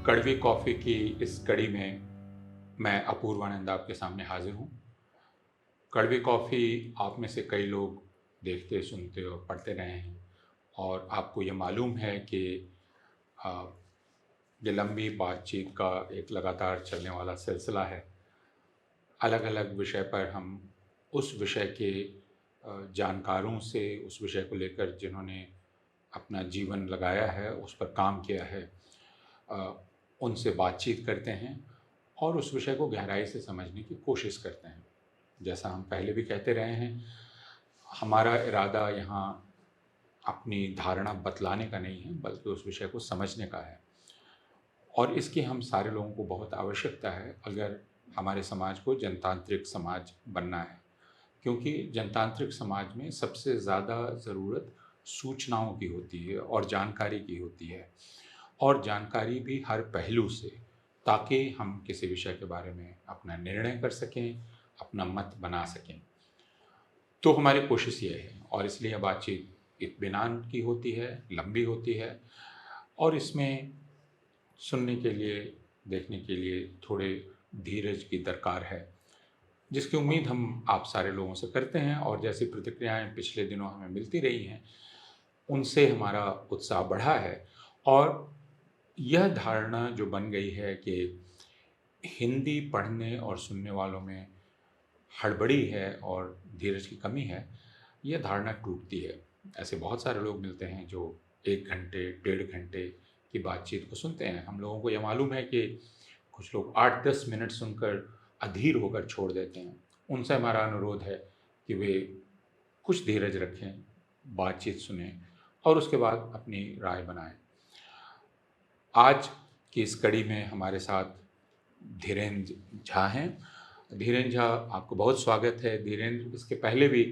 कड़वी कॉफ़ी की इस कड़ी में मैं अपूर्वानंद आपके सामने हाजिर हूँ। कड़वी कॉफ़ी आप में से कई लोग देखते, सुनते और पढ़ते रहे हैं और आपको ये मालूम है कि अ, ये लंबी बातचीत का एक लगातार चलने वाला सिलसिला है। अलग-अलग विषय पर हम उस विषय के जानकारों से, उस विषय को लेकर जिन्होंने अपना जीवन लगाया है, उस पर काम किया है, अ, उनसे बातचीत करते हैं और उस विषय को गहराई से समझने की कोशिश करते हैं। जैसा हम पहले भी कहते रहे हैं, हमारा इरादा यहाँ अपनी धारणा बतलाने का नहीं है, बल्कि उस विषय को समझने का है और इसकी हम सारे लोगों को बहुत आवश्यकता है अगर हमारे समाज को जनतांत्रिक समाज बनना है। क्योंकि जनतांत्रिक समाज में सबसे ज़्यादा ज़रूरत सूचनाओं की होती है और जानकारी की होती है और जानकारी भी हर पहलू से, ताकि हम किसी विषय के बारे में अपना निर्णय कर सकें, अपना मत बना सकें। तो हमारी कोशिश ये है और इसलिए यह बातचीत इत्मीनान की होती है, लंबी होती है और इसमें सुनने के लिए, देखने के लिए थोड़े धीरज की दरकार है, जिसकी उम्मीद हम आप सारे लोगों से करते हैं और जैसी प्रतिक्रियाएँ पिछले दिनों हमें मिलती रही हैं, उनसे हमारा उत्साह बढ़ा है और यह धारणा जो बन गई है कि हिंदी पढ़ने और सुनने वालों में हड़बड़ी है और धीरज की कमी है, यह धारणा टूटती है। ऐसे बहुत सारे लोग मिलते हैं जो 1 घंटे, डेढ़ घंटे की बातचीत को सुनते हैं। हम लोगों को यह मालूम है कि कुछ लोग 8-10 मिनट सुनकर अधीर होकर छोड़ देते हैं। उनसे हमारा अनुरोध है कि वे कुछ धीरज रखें, बातचीत सुनें और उसके बाद अपनी राय बनाएँ। आज की इस कड़ी में हमारे साथ धीरेन्द्र झा हैं। धीरेन्द्र झा, आपको बहुत स्वागत है। धीरेन्द्र इसके पहले भी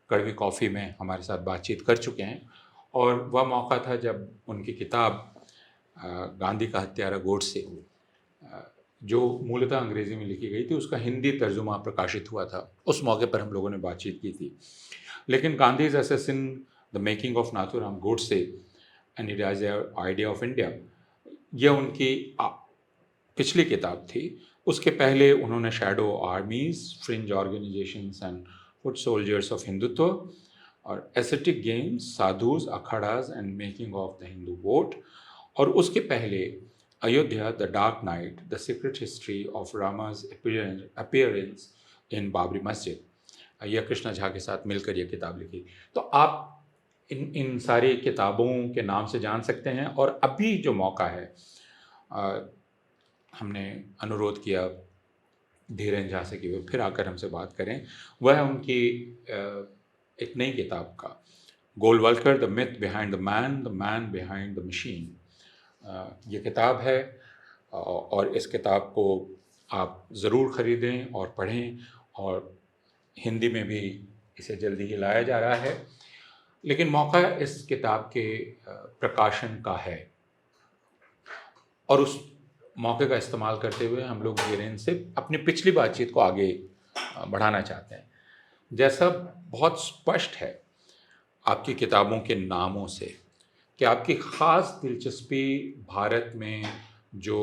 कड़वी कॉफ़ी में हमारे साथ बातचीत कर चुके हैं और वह मौका था जब उनकी किताब गांधी का हत्यारा गोडसे, जो मूलतः अंग्रेज़ी में लिखी गई थी, उसका हिंदी तर्जुमा प्रकाशित हुआ था। उस मौके पर हम लोगों ने बातचीत की थी। लेकिन Gandhi's assassin, the making of Nathuram Godse and it as a idea of India, यह उनकी पिछली किताब थी। उसके पहले उन्होंने shadow armies, fringe organisations and foot soldiers of Hindutva और aesthetic games, sadhus, akharas and making of the Hindu vote, और उसके पहले Ayodhya, the dark night, the secret history of रामा's अपीयरेंस इन बाबरी मस्जिद, यह कृष्णा झा के साथ मिलकर यह किताब लिखी। तो आप इन इन सारी किताबों के नाम से जान सकते हैं और अभी जो मौका है, हमने अनुरोध किया धीरेन्द्र झा से कि वे फिर आकर हमसे बात करें। वह है उनकी एक नई किताब का, Golwalkar, the myth behind the man behind the machine. ये किताब है और इस किताब को आप ज़रूर ख़रीदें और पढ़ें और हिंदी में भी इसे जल्दी ही लाया जा रहा है। लेकिन मौका इस किताब के प्रकाशन का है और उस मौके का इस्तेमाल करते हुए हम लोग धीरेन्द्र से अपनी पिछली बातचीत को आगे बढ़ाना चाहते हैं। जैसा बहुत स्पष्ट है आपकी किताबों के नामों से कि आपकी ख़ास दिलचस्पी भारत में जो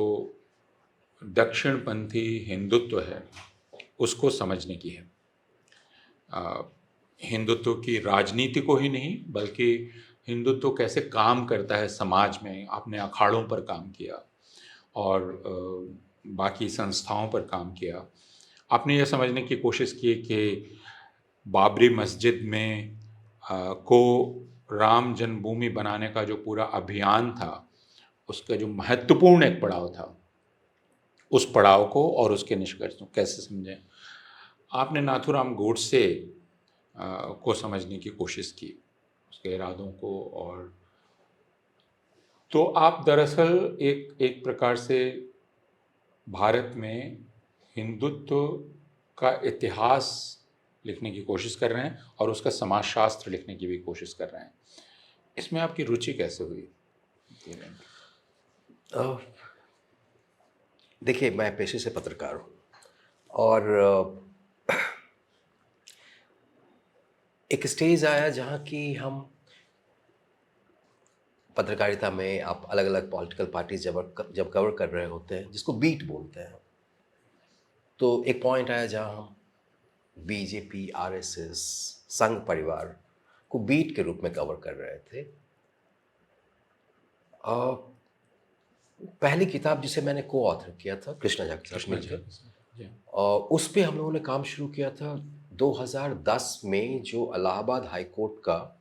दक्षिणपंथी हिंदुत्व है, उसको समझने की है। हिंदुत्व की राजनीति को ही नहीं, बल्कि हिंदुत्व कैसे काम करता है समाज में। आपने अखाड़ों पर काम किया और बाकी संस्थाओं पर काम किया। आपने यह समझने की कोशिश की कि बाबरी मस्जिद में को राम जन्मभूमि बनाने का जो पूरा अभियान था, उसका जो महत्वपूर्ण एक पड़ाव था, उस पड़ाव को और उसके निष्कर्ष को कैसे समझें। आपने नाथूराम गोडसे को समझने की कोशिश की, उसके इरादों को। और तो आप दरअसल एक प्रकार से भारत में हिंदुत्व का इतिहास लिखने की कोशिश कर रहे हैं और उसका समाजशास्त्र लिखने की भी कोशिश कर रहे हैं। इसमें आपकी रुचि कैसे हुई? देखिए, मैं पेशे से पत्रकार हूँ और एक स्टेज आया जहाँ कि हम पत्रकारिता में आप अलग अलग पॉलिटिकल पार्टीज जब कवर कर रहे होते हैं, जिसको बीट बोलते हैं, तो एक पॉइंट आया जहाँ हम बीजेपी, आरएसएस, संघ परिवार को बीट के रूप में कवर कर रहे थे। पहली किताब जिसे मैंने को ऑथर किया था कृष्णा झा के साथ कृष्णा मिलकर, जी। उस पे हम लोगों ने काम शुरू किया था 2010 में, जो इलाहाबाद हाई कोर्ट का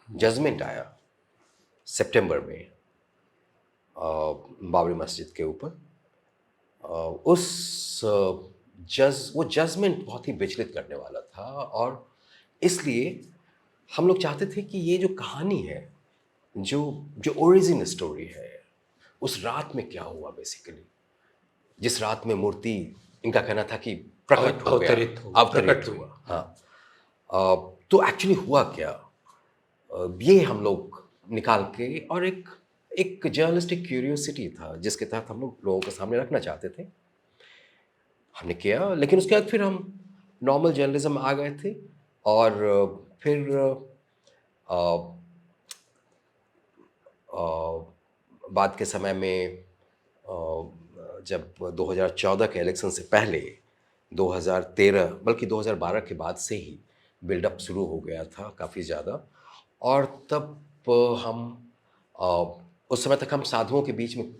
जजमेंट आया सितंबर में बाबरी मस्जिद के ऊपर। वो जजमेंट बहुत ही विचलित करने वाला था, और इसलिए हम लोग चाहते थे कि ये जो कहानी है, जो जो ओरिजिन स्टोरी है, उस रात में क्या हुआ बेसिकली, जिस रात में मूर्ति, इनका कहना था कि प्रकट हो गया, अवतरित हुआ। हाँ, तो एक्चुअली हुआ क्या, ये हम लोग निकाल के, और एक जर्नलिस्टिक क्यूरियोसिटी था जिसके तहत हम लोगों के सामने रखना चाहते थे। हमने किया, लेकिन उसके बाद फिर हम नॉर्मल जर्नलिज्म में आ गए थे, और फिर बाद के समय में जब 2014 के इलेक्शन से पहले 2013 बल्कि 2012 के बाद से ही बिल्डअप शुरू हो गया था काफ़ी ज़्यादा, और तब हम उस समय तक हम साधुओं के बीच में,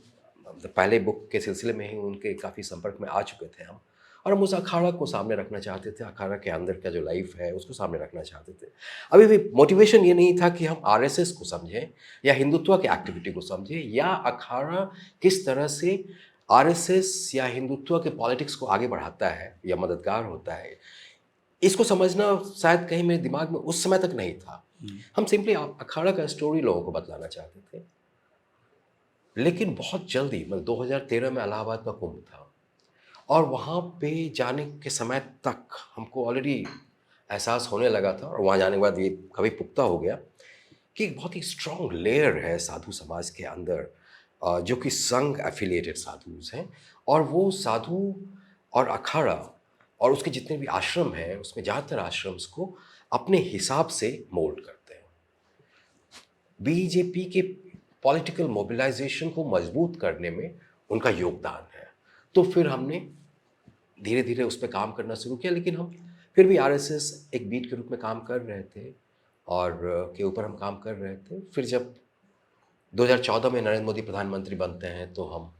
पहले बुक के सिलसिले में ही उनके काफ़ी संपर्क में आ चुके थे हम, और हम उस अखाड़ा को सामने रखना चाहते थे, अखाड़ा के अंदर का जो लाइफ है उसको सामने रखना चाहते थे। अभी भी मोटिवेशन ये नहीं था कि हम आरएसएस को समझें या हिंदुत्व की एक्टिविटी को समझें, या अखाड़ा किस तरह से आरएसएस या हिंदुत्व के पॉलिटिक्स को आगे बढ़ाता है या मददगार होता है, इसको समझना शायद कहीं मेरे दिमाग में उस समय तक नहीं था। हम सिंपली अखाड़ा का स्टोरी लोगों को बतलाना चाहते थे। लेकिन बहुत जल्दी, मतलब 2013 में इलाहाबाद का कुंभ था, और वहाँ पे जाने के समय तक हमको ऑलरेडी एहसास होने लगा था, और वहाँ जाने के बाद ये कभी पुख्ता हो गया कि एक बहुत ही स्ट्रॉन्ग लेयर है साधु समाज के अंदर, जो कि संघ एफिलिएटेड साधुज हैं, और वो साधु और अखाड़ा और उसके जितने भी आश्रम हैं, उसमें ज़्यादातर आश्रम्स को अपने हिसाब से मोल्ड करते हैं। बीजेपी के पॉलिटिकल मोबिलाइजेशन को मजबूत करने में उनका योगदान है। तो फिर हमने धीरे धीरे उस पर काम करना शुरू किया, लेकिन हम फिर भी आरएसएस एक बीट के रूप में काम कर रहे थे, और के ऊपर हम काम कर रहे थे। फिर जब 2014 में नरेंद्र मोदी प्रधानमंत्री बनते हैं, तो हम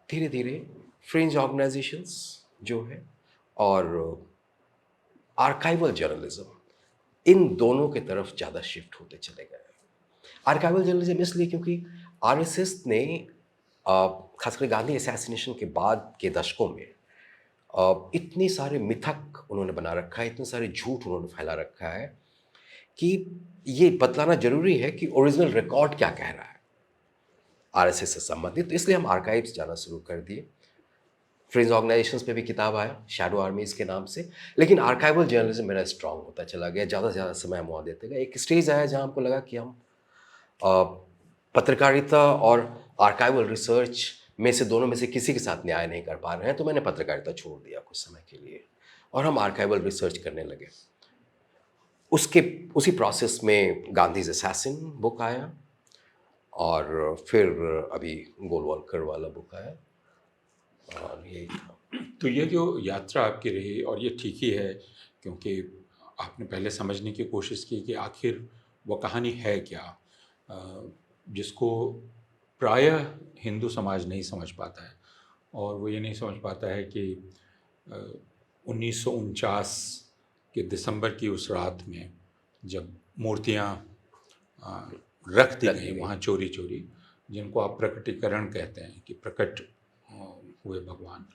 धीरे धीरे फ्रिंज ऑर्गेनाइजेशंस जो है और आर्काइवल जर्नलिज्म, इन दोनों के तरफ ज़्यादा शिफ्ट होते चले गए। आर्काइवल जर्नलिज्म इसलिए क्योंकि आरएसएस ने खासकर गांधी असैसिनेशन के बाद के दशकों में इतने सारे मिथक उन्होंने बना रखा है, इतने सारे झूठ उन्होंने फैला रखा है कि ये बतलाना जरूरी है कि ओरिजिनल रिकॉर्ड क्या कह रहा है आरएसएस से संबंधित। तो इसलिए हम आर्काइव्स जाना शुरू कर दिए। फ्रिंज ऑर्गेनाइजेशंस पे भी किताब आया शैडो आर्मीज के नाम से, लेकिन आर्काइवल जर्नलिज्म मेरा स्ट्रांग होता चला गया, ज़्यादा से ज़्यादा समय हम वहाँ देते गए। एक स्टेज आया जहाँ हमको लगा कि हम पत्रकारिता और आर्काइवल रिसर्च में से, दोनों में से किसी के साथ न्याय नहीं कर पा रहे हैं, तो मैंने पत्रकारिता छोड़ दिया कुछ समय के लिए, और हम आर्काइवल रिसर्च करने लगे। उसी प्रोसेस में गांधीज असैसिन बुक आया, और फिर अभी गोलवलकर वाला बुक आया, और यही था। तो ये जो यात्रा आपकी रही, और ये ठीक ही है, क्योंकि आपने पहले समझने की कोशिश की कि आखिर वो कहानी है क्या, जिसको प्रायः हिंदू समाज नहीं समझ पाता है। और वो ये नहीं समझ पाता है कि 1949 के दिसंबर की उस रात में जब मूर्तियाँ रख दी गई वहाँ चोरी चोरी, जिनको आप प्रकटीकरण कहते हैं कि प्रकट हुए भगवान,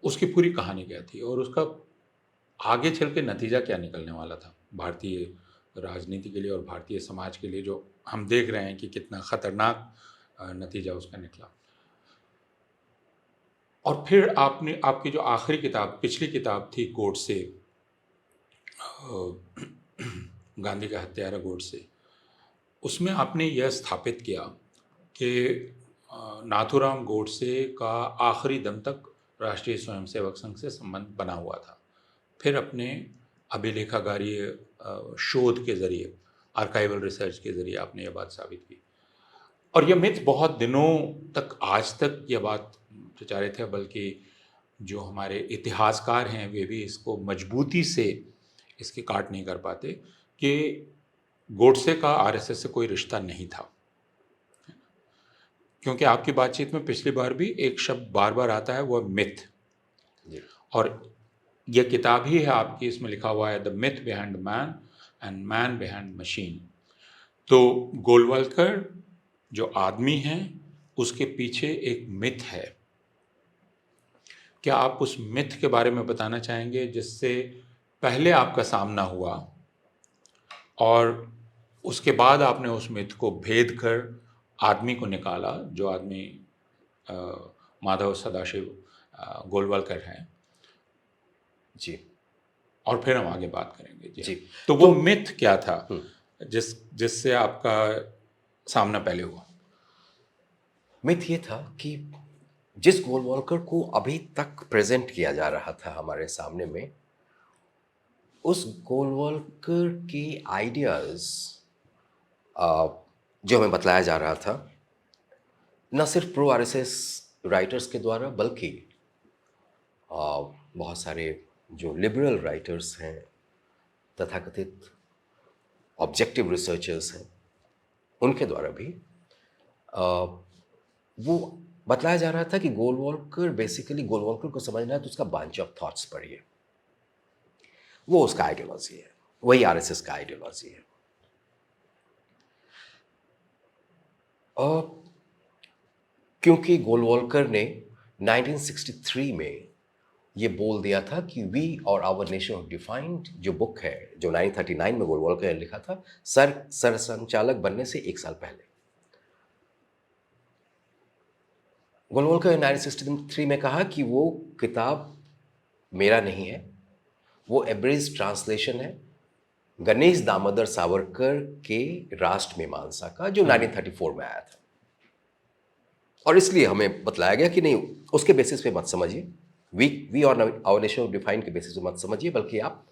उसकी पूरी कहानी क्या थी, और उसका आगे चल के नतीजा क्या निकलने वाला था भारतीय राजनीति के लिए और भारतीय समाज के लिए, जो हम देख रहे हैं कि कितना ख़तरनाक नतीजा उसका निकला। और फिर आपकी जो आखिरी किताब, पिछली किताब थी गोडसे, गांधी का हत्यारा गोडसे, उसमें आपने यह स्थापित किया कि नाथूराम गोडसे का आखिरी दम तक राष्ट्रीय स्वयंसेवक संघ से संबंध बना हुआ था। फिर अपने अभिलेखागारीय शोध के ज़रिए आर्काइवल रिसर्च के ज़रिए आपने ये बात साबित की। और ये मिथ बहुत दिनों तक, आज तक ये बात प्रचारित है, बल्कि जो हमारे इतिहासकार हैं वे भी इसको मजबूती से इसकी काट नहीं कर पाते कि गोडसे का आरएसएस से कोई रिश्ता नहीं था। क्योंकि आपकी बातचीत में पिछली बार भी एक शब्द बार बार आता है, वो मिथ। जी और यह किताब ही है आपकी, इसमें लिखा हुआ है the myth behind man and man behind machine. तो गोलवलकर जो आदमी है उसके पीछे एक मिथ है। क्या आप उस मिथ के बारे में बताना चाहेंगे जिससे पहले आपका सामना हुआ और उसके बाद आपने उस मिथ को भेद कर आदमी को निकाला, जो आदमी अ, माधव सदाशिव गोलवलकर हैं, जी और फिर हम आगे बात करेंगे। जी जी। हाँ। तो वो मिथ क्या था जिससे आपका सामना पहले हुआ? मिथ ये था कि जिस गोलवॉल्कर को अभी तक प्रेजेंट किया जा रहा था हमारे सामने में, उस गोलवॉल्कर के आइडियाज जो हमें बतलाया जा रहा था, न सिर्फ प्रो आरएसएस राइटर्स के द्वारा, बल्कि बहुत सारे जो लिबरल राइटर्स हैं, तथाकथित ऑब्जेक्टिव रिसर्चर्स हैं, उनके द्वारा भी वो बतलाया जा रहा था कि गोलवॉल्कर, बेसिकली गोलवॉल्कर को समझना है तो उसका बंच ऑफ थॉट्स पढ़िए। वो उसका आइडियोलॉजी है, वही आरएसएस का आइडियोलॉजी है। और क्योंकि गोलवॉल्कर ने 1963 में ये बोल दिया था कि we or our nation of defined, जो बुक है जो 1939 में गोलवॉल्कर ने लिखा था, सरसंचालक बनने से एक साल पहले, गोलवॉल्कर ने 1963 में कहा कि वो किताब मेरा नहीं है, वो एब्रिज ट्रांसलेशन है गणेश दामोदर सावरकर के राष्ट्रमीमांसा का, जो 1934 में आया था। और इसलिए हमें बतलाया गया कि नहीं, उसके बेसिस पे मत समझिए, we or our nation of defined के बेसिस पे मत समझिए, बल्कि आप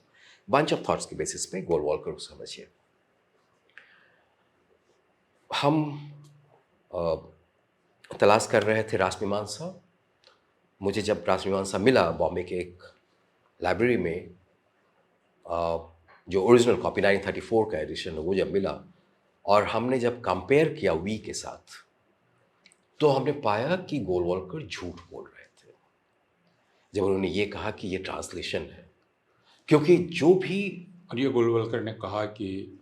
बंच ऑफ थॉट्स के बेसिस पे गोलवॉल्कर को समझिए। हम तलाश कर रहे थे राष्ट्रमीमांसा। मुझे जब राष्ट्रमीमांसा मिला बॉम्बे के एक लाइब्रेरी में, जो ओरिजिनल कॉपी 1934 का एडिशन है, वो जब मिला और हमने जब कंपेयर किया वी के साथ, तो हमने पाया कि गोलवॉल्कर झूठ बोल रहे थे जब उन्होंने ये कहा कि ये ट्रांसलेशन है। क्योंकि जो भी, और ये गोलवलकर ने कहा कि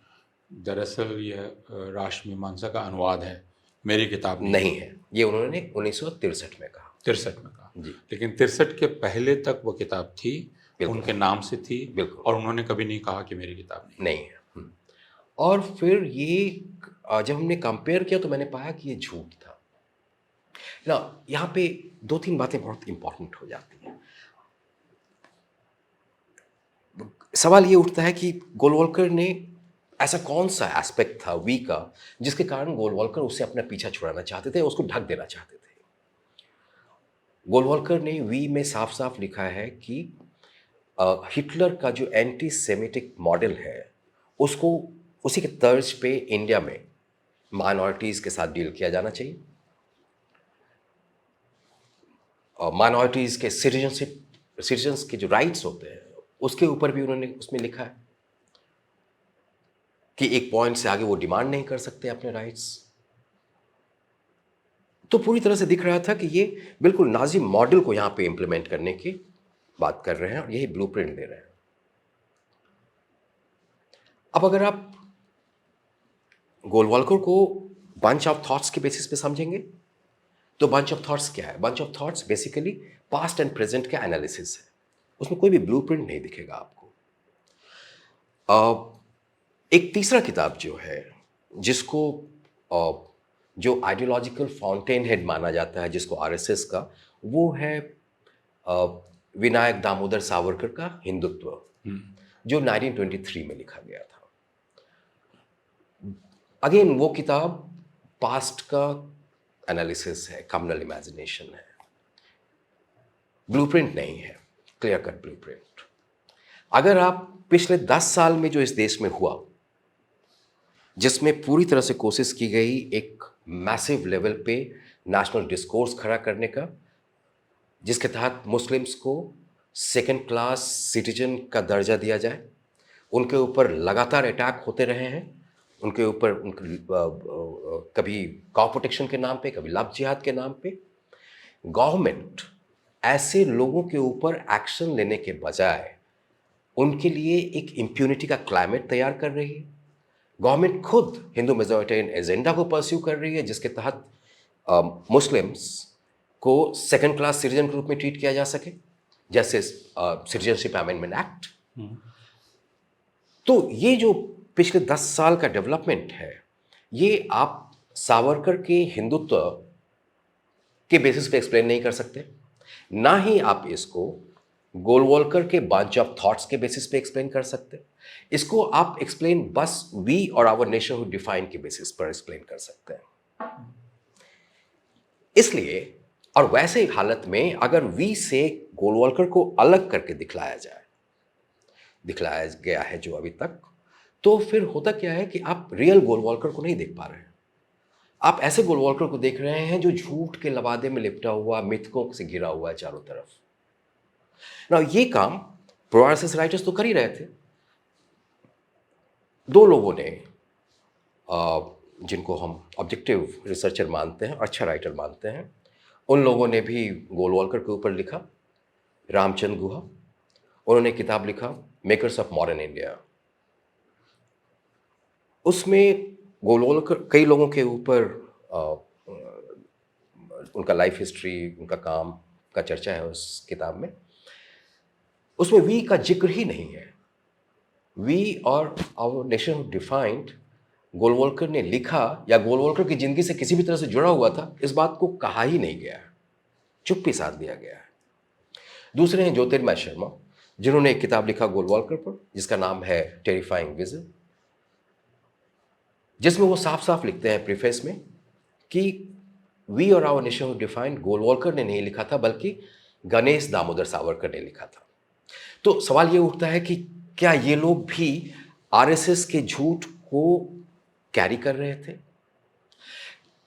दरअसल यह राष्ट्रमीमांसा का अनुवाद है, मेरी किताब नहीं है, ये उन्होंने 1963 में कहा। 63 में कहा जी, लेकिन 63 के पहले तक वो किताब थी, बिल्कुल। उनके नाम से थी, बिल्कुल। और उन्होंने कभी नहीं कहा कि मेरी किताब नहीं है। और फिर ये जब हमने कंपेयर किया तो मैंने पाया कि ये झूठ था ना। यहाँ पे दो तीन बातें बहुत इंपॉर्टेंट हो जाती हैं। सवाल ये उठता है कि गोलवॉल्कर ने, ऐसा कौन सा एस्पेक्ट था वी का जिसके कारण गोलवॉल्कर उससे अपना पीछा छुड़ाना चाहते थे, उसको ढक देना चाहते थे। गोलवॉल्कर ने वी में साफ साफ लिखा है कि हिटलर का जो एंटी सेमिटिक मॉडल है, उसको उसी के तर्ज पे इंडिया में माइनॉरिटीज़ के साथ डील किया जाना चाहिए। माइनॉरिटीज़ के सिटीजन्स के जो राइट्स होते हैं, उसके ऊपर भी उन्होंने उसमें लिखा है कि एक पॉइंट से आगे वो डिमांड नहीं कर सकते अपने राइट्स। तो पूरी तरह से दिख रहा था कि ये बिल्कुल नाजी मॉडल को यहाँ पे इम्प्लीमेंट करने की बात कर रहे हैं और यही ब्लूप्रिंट दे रहे हैं। अब अगर आप गोलवॉल्कर को बंच ऑफ थॉट्स के बेसिस पे समझेंगे तो बंच ऑफ थॉट्स क्या है? Bunch of thoughts basically past and present का एनालिसिस है। उसमें कोई भी ब्लूप्रिंट नहीं दिखेगा आपको। एक तीसरा किताब जो है, जिसको जो आइडियोलॉजिकल फाउंटेन हेड माना जाता है जिसको आरएसएस का, वो है विनायक दामोदर सावरकर का हिंदुत्व, जो 1923 में लिखा गया था। अगेन वो किताब पास्ट का एनालिसिस है, कम्युनल इमेजिनेशन है, ब्लूप्रिंट नहीं है, क्लियर कट ब्लूप्रिंट। अगर आप पिछले 10 साल में जो इस देश में हुआ जिसमें पूरी तरह से कोशिश की गई एक मैसिव लेवल पे नेशनल डिस्कोर्स खड़ा करने का, जिसके तहत मुस्लिम्स को सेकंड क्लास सिटीजन का दर्जा दिया जाए। उनके ऊपर लगातार अटैक होते रहे हैं, उनके ऊपर कभी कॉ प्रोटेक्शन के नाम पे, कभी लव जिहाद के नाम पे। गवर्नमेंट ऐसे लोगों के ऊपर एक्शन लेने के बजाय उनके लिए एक इम्प्यूनिटी का क्लाइमेट तैयार कर रही है। गवर्नमेंट खुद हिंदू मेजोरिटेरियन एजेंडा को परस्यू कर रही है, जिसके तहत मुस्लिम्स को सेकंड क्लास सिटीजन के रूप में ट्रीट किया जा सके, जैसे सिटीजनशिप अमेंडमेंट एक्ट। तो ये जो पिछले 10 साल का डेवलपमेंट है, ये आप सावरकर के हिंदुत्व के बेसिस पे एक्सप्लेन नहीं कर सकते, ना ही आप इसको गोलवॉलकर के बंच ऑफ थॉट्स के बेसिस पे एक्सप्लेन कर सकते। इसको आप एक्सप्लेन बस we or our nationhood define के बेसिस पर एक्सप्लेन कर सकते हैं। इसलिए और वैसे ही हालत में अगर वी से गोलवॉलकर को अलग करके दिखलाया गया है जो अभी तक, तो फिर होता क्या है कि आप रियल गोलवॉलकर को नहीं देख पा रहे हैं। आप ऐसे गोलवॉलकर को देख रहे हैं जो झूठ के लबादे में लिपटा हुआ, मिथकों से घिरा हुआ है चारों तरफ। ना ये काम प्रो आरएसएस राइटर्स तो कर ही रहे थे। दो लोगों ने जिनको हम ऑब्जेक्टिव रिसर्चर मानते हैं, अच्छा राइटर मानते हैं, उन लोगों ने भी गोलवॉलकर के ऊपर लिखा। रामचंद्र गुहा, उन्होंने किताब लिखा मेकर्स ऑफ मॉडर्न इंडिया। उसमें गोलवॉलकर कई लोगों के ऊपर उनका लाइफ हिस्ट्री, उनका काम का चर्चा है उस किताब में। उसमें वी का जिक्र ही नहीं है। We or our nation defined गोलवॉलकर ने लिखा या गोलवॉलकर की जिंदगी से किसी भी तरह से जुड़ा हुआ था, इस बात को कहा ही नहीं गया है, चुप्पी साध दिया गया है। दूसरे हैं ज्योतिर्मय शर्मा, जिन्होंने एक किताब लिखा गोलवॉलकर पर, जिसका नाम है टेरिफाइंग विजन, जिसमें वो साफ साफ लिखते हैं प्रीफेस में कि we or our nation defined गोलवॉलकर ने नहीं लिखा था, बल्कि गणेश दामोदर सावरकर ने लिखा था। तो सवाल ये उठता है कि क्या ये लोग भी आरएसएस के झूठ को कैरी कर रहे थे?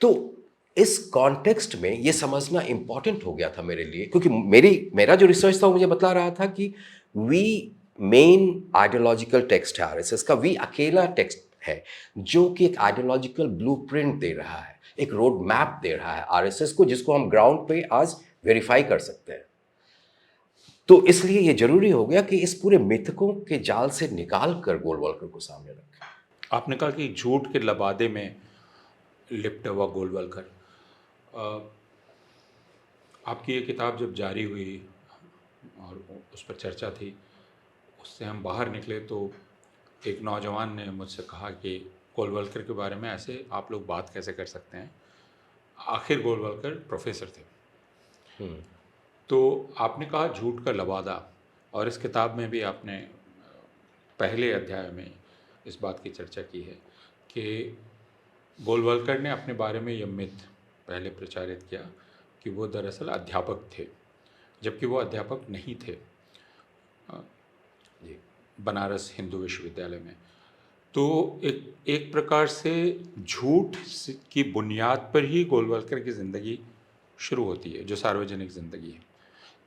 तो इस कॉन्टेक्स्ट में ये समझना इंपॉर्टेंट हो गया था मेरे लिए, क्योंकि मेरा जो रिसर्च था वो मुझे बता रहा था कि वी मेन आइडियोलॉजिकल टेक्स्ट है आरएसएस का। वी अकेला टेक्स्ट है जो कि एक आइडियोलॉजिकल ब्लूप्रिंट दे रहा है, एक रोड मैप दे रहा है आरएसएस को, जिसको हम ग्राउंड पे आज वेरीफाई कर सकते हैं। तो इसलिए ये जरूरी हो गया कि इस पूरे मिथकों के जाल से निकाल कर गोलवॉलकर को सामने रखें। आपने कहा कि झूठ के लबादे में लिपटा हुआ गोलवलकर। आपकी ये किताब जब जारी हुई और उस पर चर्चा थी, उससे हम बाहर निकले तो एक नौजवान ने मुझसे कहा कि गोलवलकर के बारे में ऐसे आप लोग बात कैसे कर सकते हैं। आखिर गोलवलकर प्रोफेसर थे। तो आपने कहा झूठ का लबादा, और इस किताब में भी आपने पहले अध्याय में इस बात की चर्चा की है कि गोलवलकर ने अपने बारे में यह मिथ पहले प्रचारित किया कि वो दरअसल अध्यापक थे, जबकि वो अध्यापक नहीं थे बनारस हिंदू विश्वविद्यालय में। तो एक प्रकार से झूठ की बुनियाद पर ही गोलवलकर की ज़िंदगी शुरू होती है, जो सार्वजनिक ज़िंदगी है।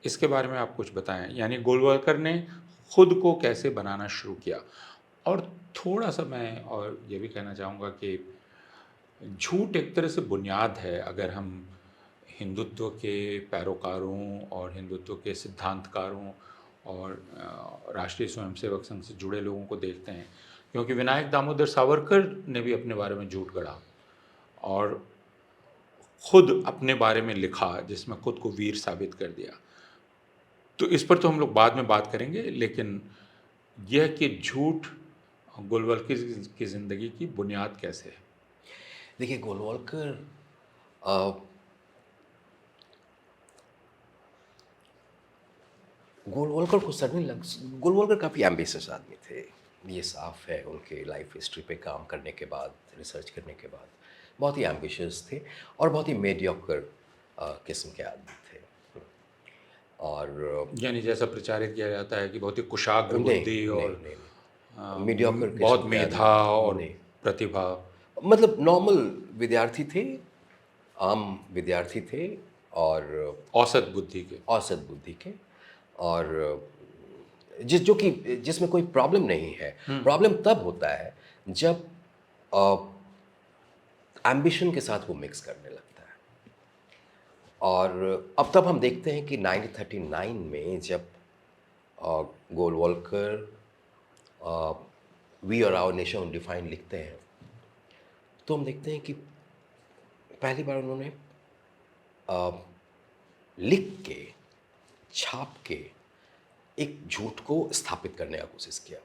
इसके बारे में आप कुछ बताएं, यानी गोलवलकर ने खुद को कैसे बनाना शुरू किया। और थोड़ा सा मैं और ये भी कहना चाहूँगा कि झूठ एक तरह से बुनियाद है। अगर हम हिंदुत्व के पैरोकारों और हिंदुत्व के सिद्धांतकारों और राष्ट्रीय स्वयंसेवक संघ से जुड़े लोगों को देखते हैं, क्योंकि विनायक दामोदर सावरकर ने भी अपने बारे में झूठ गढ़ा और खुद अपने बारे में लिखा, जिसमें खुद को वीर साबित कर दिया। तो इस पर तो हम लोग बाद में बात करेंगे, लेकिन यह कि झूठ गोलवलकर की ज़िंदगी की बुनियाद कैसे है। देखिए, गोलवलकर गोलवलकर काफ़ी एम्बिशियस आदमी थे, ये साफ है। उनके लाइफ हिस्ट्री पे काम करने के बाद, रिसर्च करने के बाद बहुत ही एम्बिशियस थे और बहुत ही मीडियोकर किस्म के आदमी थे। और यानी जैसा प्रचारित किया जाता है कि बहुत ही कुशाग्र बुद्धि और मीडियोकर बहुत मेधा और नहीं, प्रतिभा? मतलब नॉर्मल विद्यार्थी थे, आम विद्यार्थी थे, और औसत बुद्धि के? औसत बुद्धि के, और जिसमें कोई प्रॉब्लम नहीं है। प्रॉब्लम तब होता है जब एम्बिशन के साथ वो मिक्स करने लगता है। और अब तब हम देखते हैं कि 1939 में जब Golwalkar we are our nation define लिखते हैं, तो हम देखते हैं कि पहली बार उन्होंने लिख के, छाप के एक झूठ को स्थापित करने का कोशिश किया।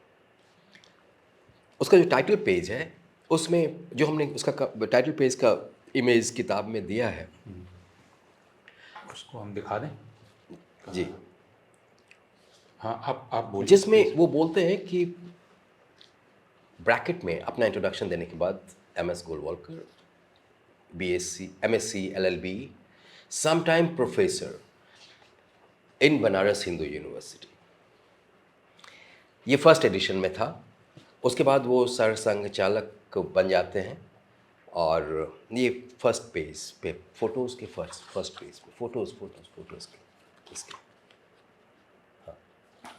उसका जो टाइटल पेज है, उसमें जो हमने उसका टाइटल पेज का इमेज किताब में दिया है, उसको हम दिखा दें? जी, हाँ, आप बोलिए। जिसमें वो बोलते हैं कि ब्रैकेट में अपना इंट्रोडक्शन देने के बाद MS गोलवॉल्कर, BSc, MSc, LLB, sometime professor in Banaras Hindu university. ये फर्स्ट एडिशन में था। उसके बाद वो सर संघ चालक बन जाते हैं, और ये फर्स्ट पेज पे फोटोज़ के फर्स्ट पेज पे फोटोज़ के इसके,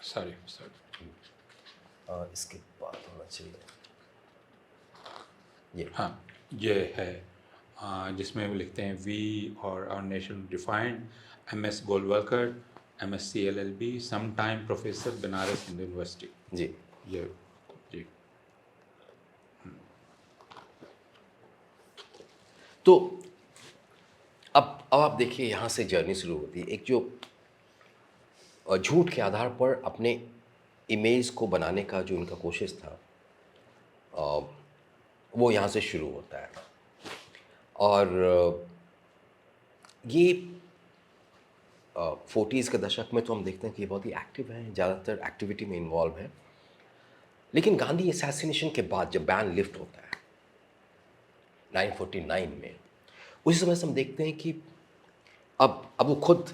सॉरी। इसके बाद होना चाहिए ये। हाँ, ये है, जिसमें वो लिखते हैं we or our nation defined, MS Golwalkar, MSc LLB, some time professor Banaras Hindu university. जी, ये जी। तो अब आप देखिए, यहाँ से जर्नी शुरू होती है। एक जो झूठ के आधार पर अपने इमेज को बनाने का जो उनका कोशिश था, वो यहाँ से शुरू होता है। और ये 40s के दशक में तो हम देखते हैं कि ये बहुत ही एक्टिव हैं, ज़्यादातर एक्टिविटी में इन्वॉल्व हैं। लेकिन गांधी असैसिनेशन के बाद जब बैन लिफ्ट होता है 1949 में, उसी समय से हम देखते हैं कि अब वो खुद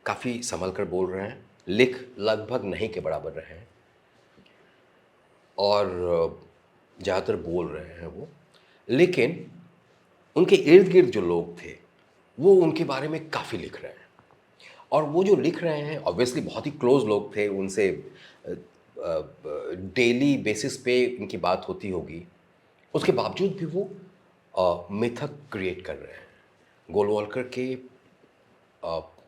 काफ़ी संभल कर बोल रहे हैं, लिख लगभग नहीं के बराबर रहे हैं, और ज़्यादातर बोल रहे हैं वो। लेकिन उनके इर्द गिर्द जो लोग थे वो उनके बारे में काफ़ी लिख रहे हैं, और वो जो लिख रहे हैं ऑब्वियसली बहुत ही क्लोज लोग थे, उनसे डेली बेसिस पे उनकी बात होती होगी। उसके बावजूद भी वो मिथक क्रिएट कर रहे हैं गोलवॉल्कर के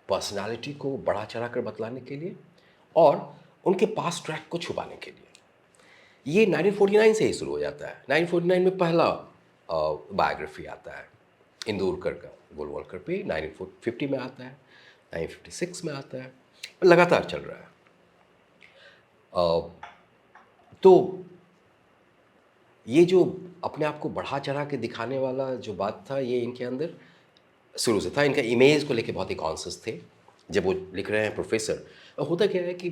पर्सनालिटी को बढ़ा चढ़ा कर बतलाने के लिए, और उनके पास ट्रैक को छुपाने के लिए। ये 1949 से ही शुरू हो जाता है। 1949 में पहला बायोग्राफी आता है इंदौरकर का गोलवॉल्कर पे, 1950 में आता है, 1956 में आता है, लगातार चल रहा है। तो ये जो अपने आप को बढ़ा चढ़ा के दिखाने वाला जो बात था, ये इनके अंदर शुरू से था। इनका इमेज को लेके बहुत ही कॉन्शियस थे। जब वो लिख रहे हैं प्रोफेसर, होता क्या है कि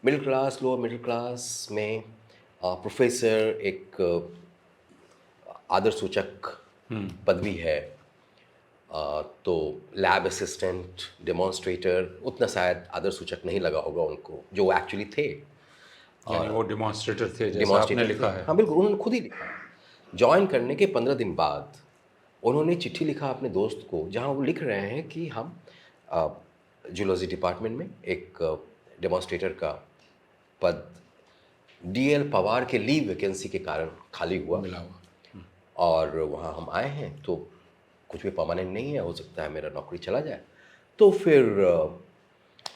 middle class, lower middle class में प्रोफेसर एक आदर सूचक पदवी है। तो लैब असिस्टेंट, डेमोन्स्ट्रेटर उतना शायद आदर सूचक नहीं लगा होगा उनको, जो एक्चुअली थे। यानी वो डेमोन्स्ट्रेटर थे, जैसा आपने लिखा है। हाँ बिल्कुल, उन्होंने खुद ही लिखा। ज्वाइन करने के 15 दिन बाद उन्होंने चिट्ठी लिखा अपने दोस्त को, जहाँ वो लिख रहे हैं कि हम जूलॉजी डिपार्टमेंट में एक डेमोन्स्ट्रेटर का पद DL पवार के लीव वैकेंसी के कारण खाली हुआ, मिला हुआ। और वहाँ हम आए हैं, तो कुछ भी परमानेंट नहीं है, हो सकता है मेरा नौकरी चला जाए। तो फिर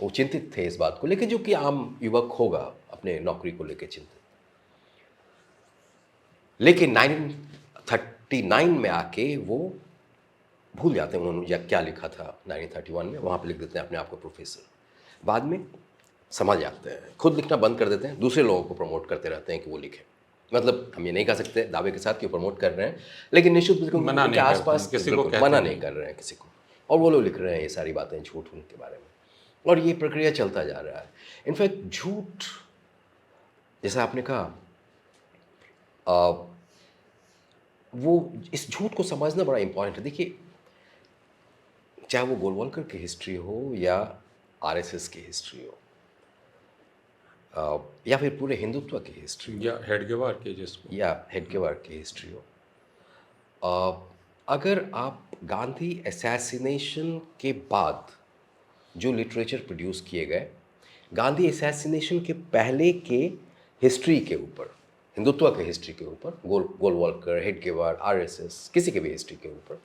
वो चिंतित थे इस बात को लेकर, जो कि आम युवक होगा अपने नौकरी को लेकर चिंतित। लेकिन 1939 में आके वो भूल जाते हैं उन्होंने या क्या लिखा था 1931 में, वहाँ पे लिख देते हैं अपने आप को प्रोफेसर। बाद में समझ जाते हैं, खुद लिखना बंद कर देते हैं, दूसरे लोगों को प्रमोट करते रहते हैं कि वो लिखें। मतलब हम ये नहीं कह सकते दावे के साथ कि प्रमोट कर रहे हैं, लेकिन निश्चित रूप से उनके आसपास किसी को मना नहीं कर रहे हैं किसी को, और वो लोग लिख रहे हैं ये सारी बातें झूठ उनके बारे में, और ये प्रक्रिया चलता जा रहा है। इनफैक्ट झूठ, जैसा आपने कहा, वो इस झूठ को समझना बड़ा इंपॉर्टेंट है। देखिए, चाहे वो गोलवॉल्कर की हिस्ट्री हो या RSS की हिस्ट्री हो, या फिर पूरे हिंदुत्व की हिस्ट्री या हेडगेवार के जिसको या हेडगेवार की हिस्ट्री हो, अगर आप गांधी असैसिनेशन के बाद जो लिटरेचर प्रोड्यूस किए गए, गांधी असैसिनेशन के पहले के हिस्ट्री के ऊपर, हिंदुत्व के हिस्ट्री के ऊपर, गोलवॉलकर, हेडगेवार, आरएसएस, किसी के भी हिस्ट्री के ऊपर,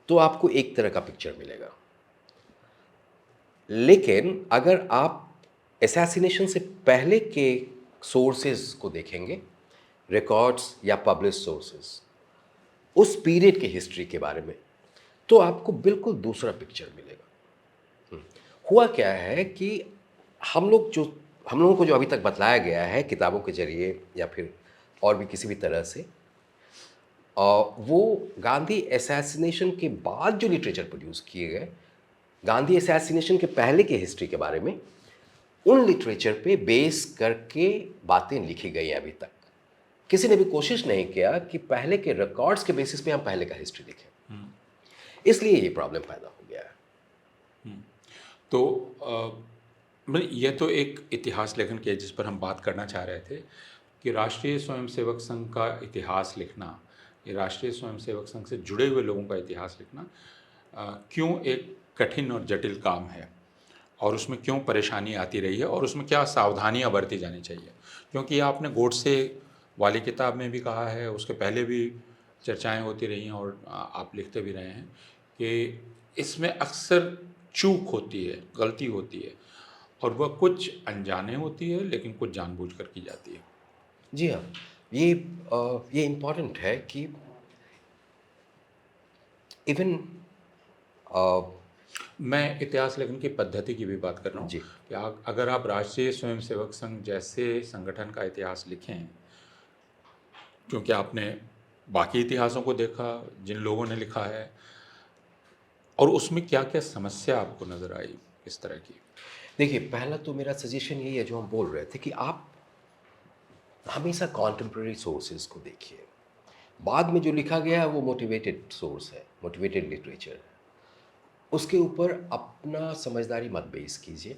तो आपको एक तरह का पिक्चर मिलेगा। लेकिन अगर आप असैसिनेशन से पहले के सोर्सेज को देखेंगे, रिकॉर्ड्स या पब्लिश सोर्सेज, उस पीरियड की हिस्ट्री के बारे में, तो आपको बिल्कुल दूसरा पिक्चर मिलेगा। हुआ क्या है कि हम लोगों को जो अभी तक बतलाया गया है किताबों के जरिए या फिर और भी किसी भी तरह से, वो गांधी असैसिनेशन के बाद जो लिटरेचर प्रोड्यूस किए गए, गांधी असैसिनेशन के पहले की हिस्ट्री के बारे में, उन लिटरेचर पे बेस करके बातें लिखी गई अभी तक। किसी ने भी कोशिश नहीं किया कि पहले के रिकॉर्ड्स के बेसिस पे हम पहले का हिस्ट्री लिखें। इसलिए ये प्रॉब्लम पैदा हो गया है। तो मतलब ये तो एक इतिहास लेखन की है जिस पर हम बात करना चाह रहे थे कि राष्ट्रीय स्वयंसेवक संघ का इतिहास लिखना, ये राष्ट्रीय स्वयंसेवक संघ से जुड़े हुए लोगों का इतिहास लिखना क्यों एक कठिन और जटिल काम है, और उसमें क्यों परेशानी आती रही है, और उसमें क्या सावधानियां बरती जानी चाहिए। क्योंकि आपने गोडसे वाली किताब में भी कहा है, उसके पहले भी चर्चाएं होती रही हैं और आप लिखते भी रहे हैं कि इसमें अक्सर चूक होती है, गलती होती है, और वह कुछ अनजाने होती है लेकिन कुछ जानबूझकर की जाती है। जी हाँ, ये इम्पॉर्टेंट है कि इवन मैं इतिहास लेखन की पद्धति की भी बात कर रहा हूँ जी कि अगर आप राष्ट्रीय स्वयंसेवक संघ जैसे संगठन का इतिहास लिखें, क्योंकि आपने बाकी इतिहासों को देखा जिन लोगों ने लिखा है, और उसमें क्या क्या समस्या आपको नज़र आई इस तरह की। देखिए, पहला तो मेरा सजेशन यही है जो हम बोल रहे थे कि आप हमेशा कॉन्टेम्प्रेरी सोर्सेज को देखिए। बाद में जो लिखा गया है वो मोटिवेटेड सोर्स है, मोटिवेटेड लिटरेचर है। उसके ऊपर अपना समझदारी मत बेस कीजिए,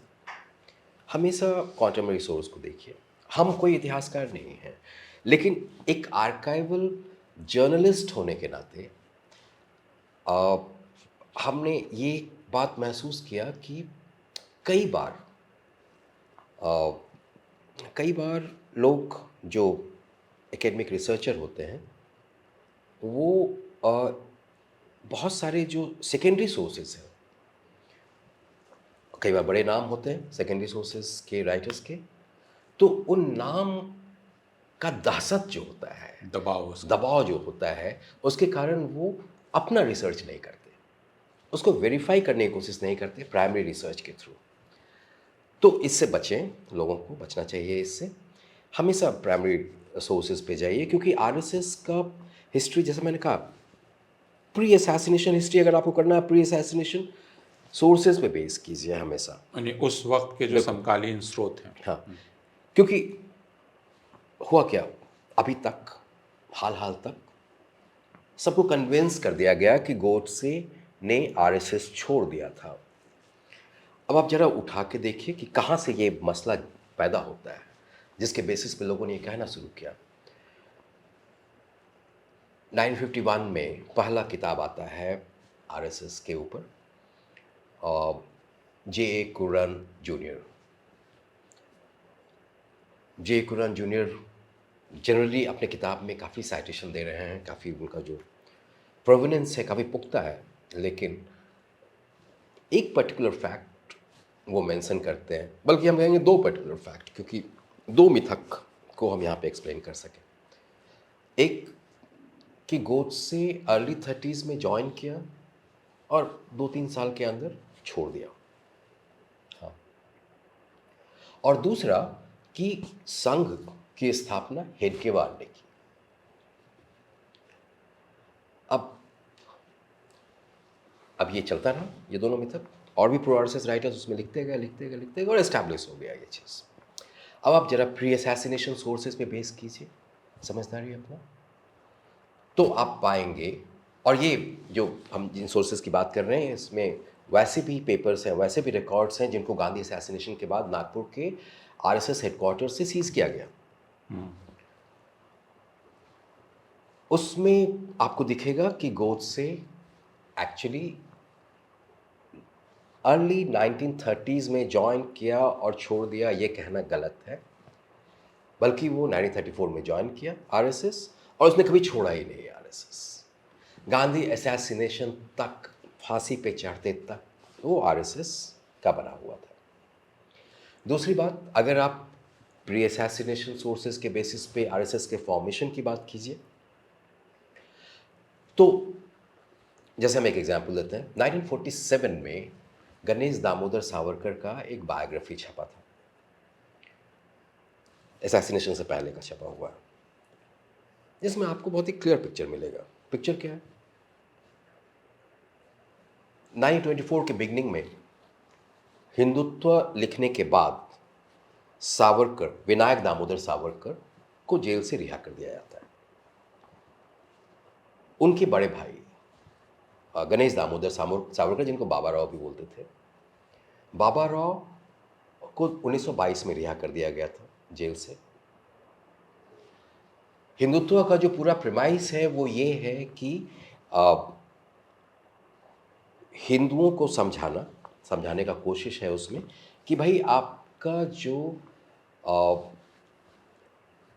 हमेशा कॉन्टेम्प्रेरी सोर्स को देखिए। हम कोई इतिहासकार नहीं हैं, लेकिन एक आर्काइवल जर्नलिस्ट होने के नाते हमने ये बात महसूस किया कि कई बार कई बार लोग जो एकेडमिक रिसर्चर होते हैं वो बहुत सारे जो सेकेंडरी सोर्सेज हैं, कई बार बड़े नाम होते हैं सेकेंडरी सोर्सेज के राइटर्स के, तो उन नाम का दहशत जो होता है, दबाव जो होता है, उसके कारण वो अपना रिसर्च नहीं करते, उसको वेरीफाई करने की कोशिश नहीं करते प्राइमरी रिसर्च के थ्रू। तो इससे बचें, लोगों को बचना चाहिए इससे। हमेशा प्राइमरी सोर्सेज पे जाइए, क्योंकि आरएसएस का हिस्ट्री, जैसे मैंने कहा, प्री असैसिनेशन हिस्ट्री अगर आपको करना है, प्री असैसिनेशन सोर्सेज पे बेस कीजिए हमेशा, यानी उस वक्त के जो समकालीन स्रोत हैं। हाँ, क्योंकि हुआ क्या, अभी तक हाल तक सबको कन्विंस कर दिया गया कि गोडसे ने आरएसएस छोड़ दिया था। अब आप जरा उठा के देखिए कि कहाँ से ये मसला पैदा होता है, जिसके बेसिस पे लोगों ने ये कहना शुरू किया। 1951 में पहला किताब आता है आरएसएस के ऊपर, जे कुरन जूनियर। जे कुरन जूनियर जनरली अपने किताब में काफ़ी साइटेशन दे रहे हैं, काफ़ी उनका जो प्रोवेनेंस है काफ़ी पुख्ता है, लेकिन एक पर्टिकुलर फैक्ट वो मेंशन करते हैं, बल्कि हम कहेंगे दो पर्टिकुलर फैक्ट, क्योंकि दो मिथक को हम यहाँ पे एक्सप्लेन कर सकें। एक कि गोडसे अर्ली 30s में ज्वाइन किया और 2-3 साल के अंदर छोड़ दिया, हाँ। और दूसरा कि संघ की स्थापना हेडगेवार ने की। अब ये चलता रहा, ये दोनों मिथक, और भी प्रो आरएसएस राइटर्स उसमें लिखते गए और एस्टैब्लिश हो गया ये चीज़। अब आप जरा प्री असैसिनेशन सोर्सेज पे बेस कीजिए समझदारी अपना, तो आप पाएंगे, और ये जो हम जिन सोर्सेज की बात कर रहे हैं इसमें वैसे भी पेपर्स हैं, वैसे भी रिकॉर्ड्स हैं जिनको गांधी असैसिनेशन के बाद नागपुर के आरएसएस हेडक्वार्टर से सीज किया गया। उसमें आपको दिखेगा कि गोडसे एक्चुअली अर्ली 1930s में ज्वाइन किया और छोड़ दिया, ये कहना गलत है, बल्कि वो 1934 में ज्वाइन किया आरएसएस और उसने कभी छोड़ा ही नहीं आरएसएस। गांधी असैसिनेशन तक, फांसी पे चढ़ते तक वो आरएसएस का बना हुआ था। दूसरी बात, अगर आप प्री असैसिनेशन सोर्सेज के बेसिस पे आरएसएस के फॉर्मेशन की बात कीजिए तो जैसे हम एक एग्जांपल देते हैं, 1947 में गणेश दामोदर सावरकर का एक बायोग्राफी छपा था, असैसिनेशन से पहले का छपा हुआ है, जिसमें आपको बहुत ही क्लियर पिक्चर मिलेगा। पिक्चर क्या है? 1924 के बिगनिंग में हिंदुत्व लिखने के बाद सावरकर, विनायक दामोदर सावरकर को जेल से रिहा कर दिया जाता है। उनके बड़े भाई गणेश दामोदर सावरकर, जिनको बाबा राव भी बोलते थे, बाबा राव को 1922 में रिहा कर दिया गया था जेल से। हिंदुत्व का जो पूरा प्रेमाइस है वो ये है कि हिंदुओं को समझाने का कोशिश है उसमें कि भाई आपका जो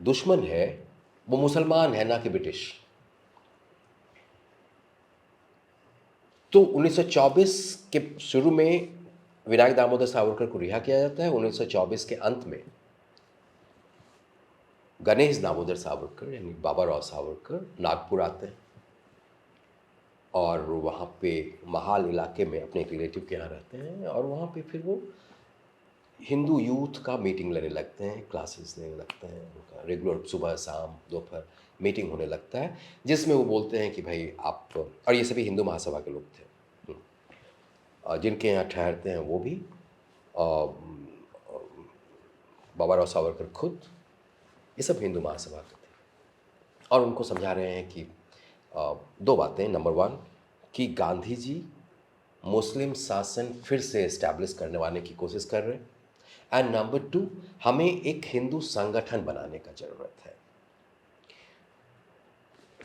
दुश्मन है वो मुसलमान है, ना कि ब्रिटिश। तो 1924 के शुरू में विनायक दामोदर सावरकर को रिहा किया जाता है। 1924 के अंत में गणेश दामोदर सावरकर यानी बाबा राव सावरकर नागपुर आते हैं और वहाँ पे महाल इलाके में अपने एक रिलेटिव के यहाँ रहते हैं और वहाँ पे फिर वो हिंदू यूथ का मीटिंग लेने लगते हैं, क्लासेस लेने लगते हैं, उनका रेगुलर सुबह शाम दोपहर मीटिंग होने लगता है, जिसमें वो बोलते हैं कि भाई आप, और ये सभी हिंदू महासभा के लोग थे, जिनके यहाँ ठहरते हैं वो भी बाबा राव सावरकर खुद, ये सब हिंदू महासभा के थे। और उनको समझा रहे हैं कि दो बातें, नंबर वन कि गांधी जी मुस्लिम शासन फिर से इस्टेब्लिश करने वाले की कोशिश कर रहे हैं, एंड नंबर टू हमें एक हिंदू संगठन बनाने का ज़रूरत है।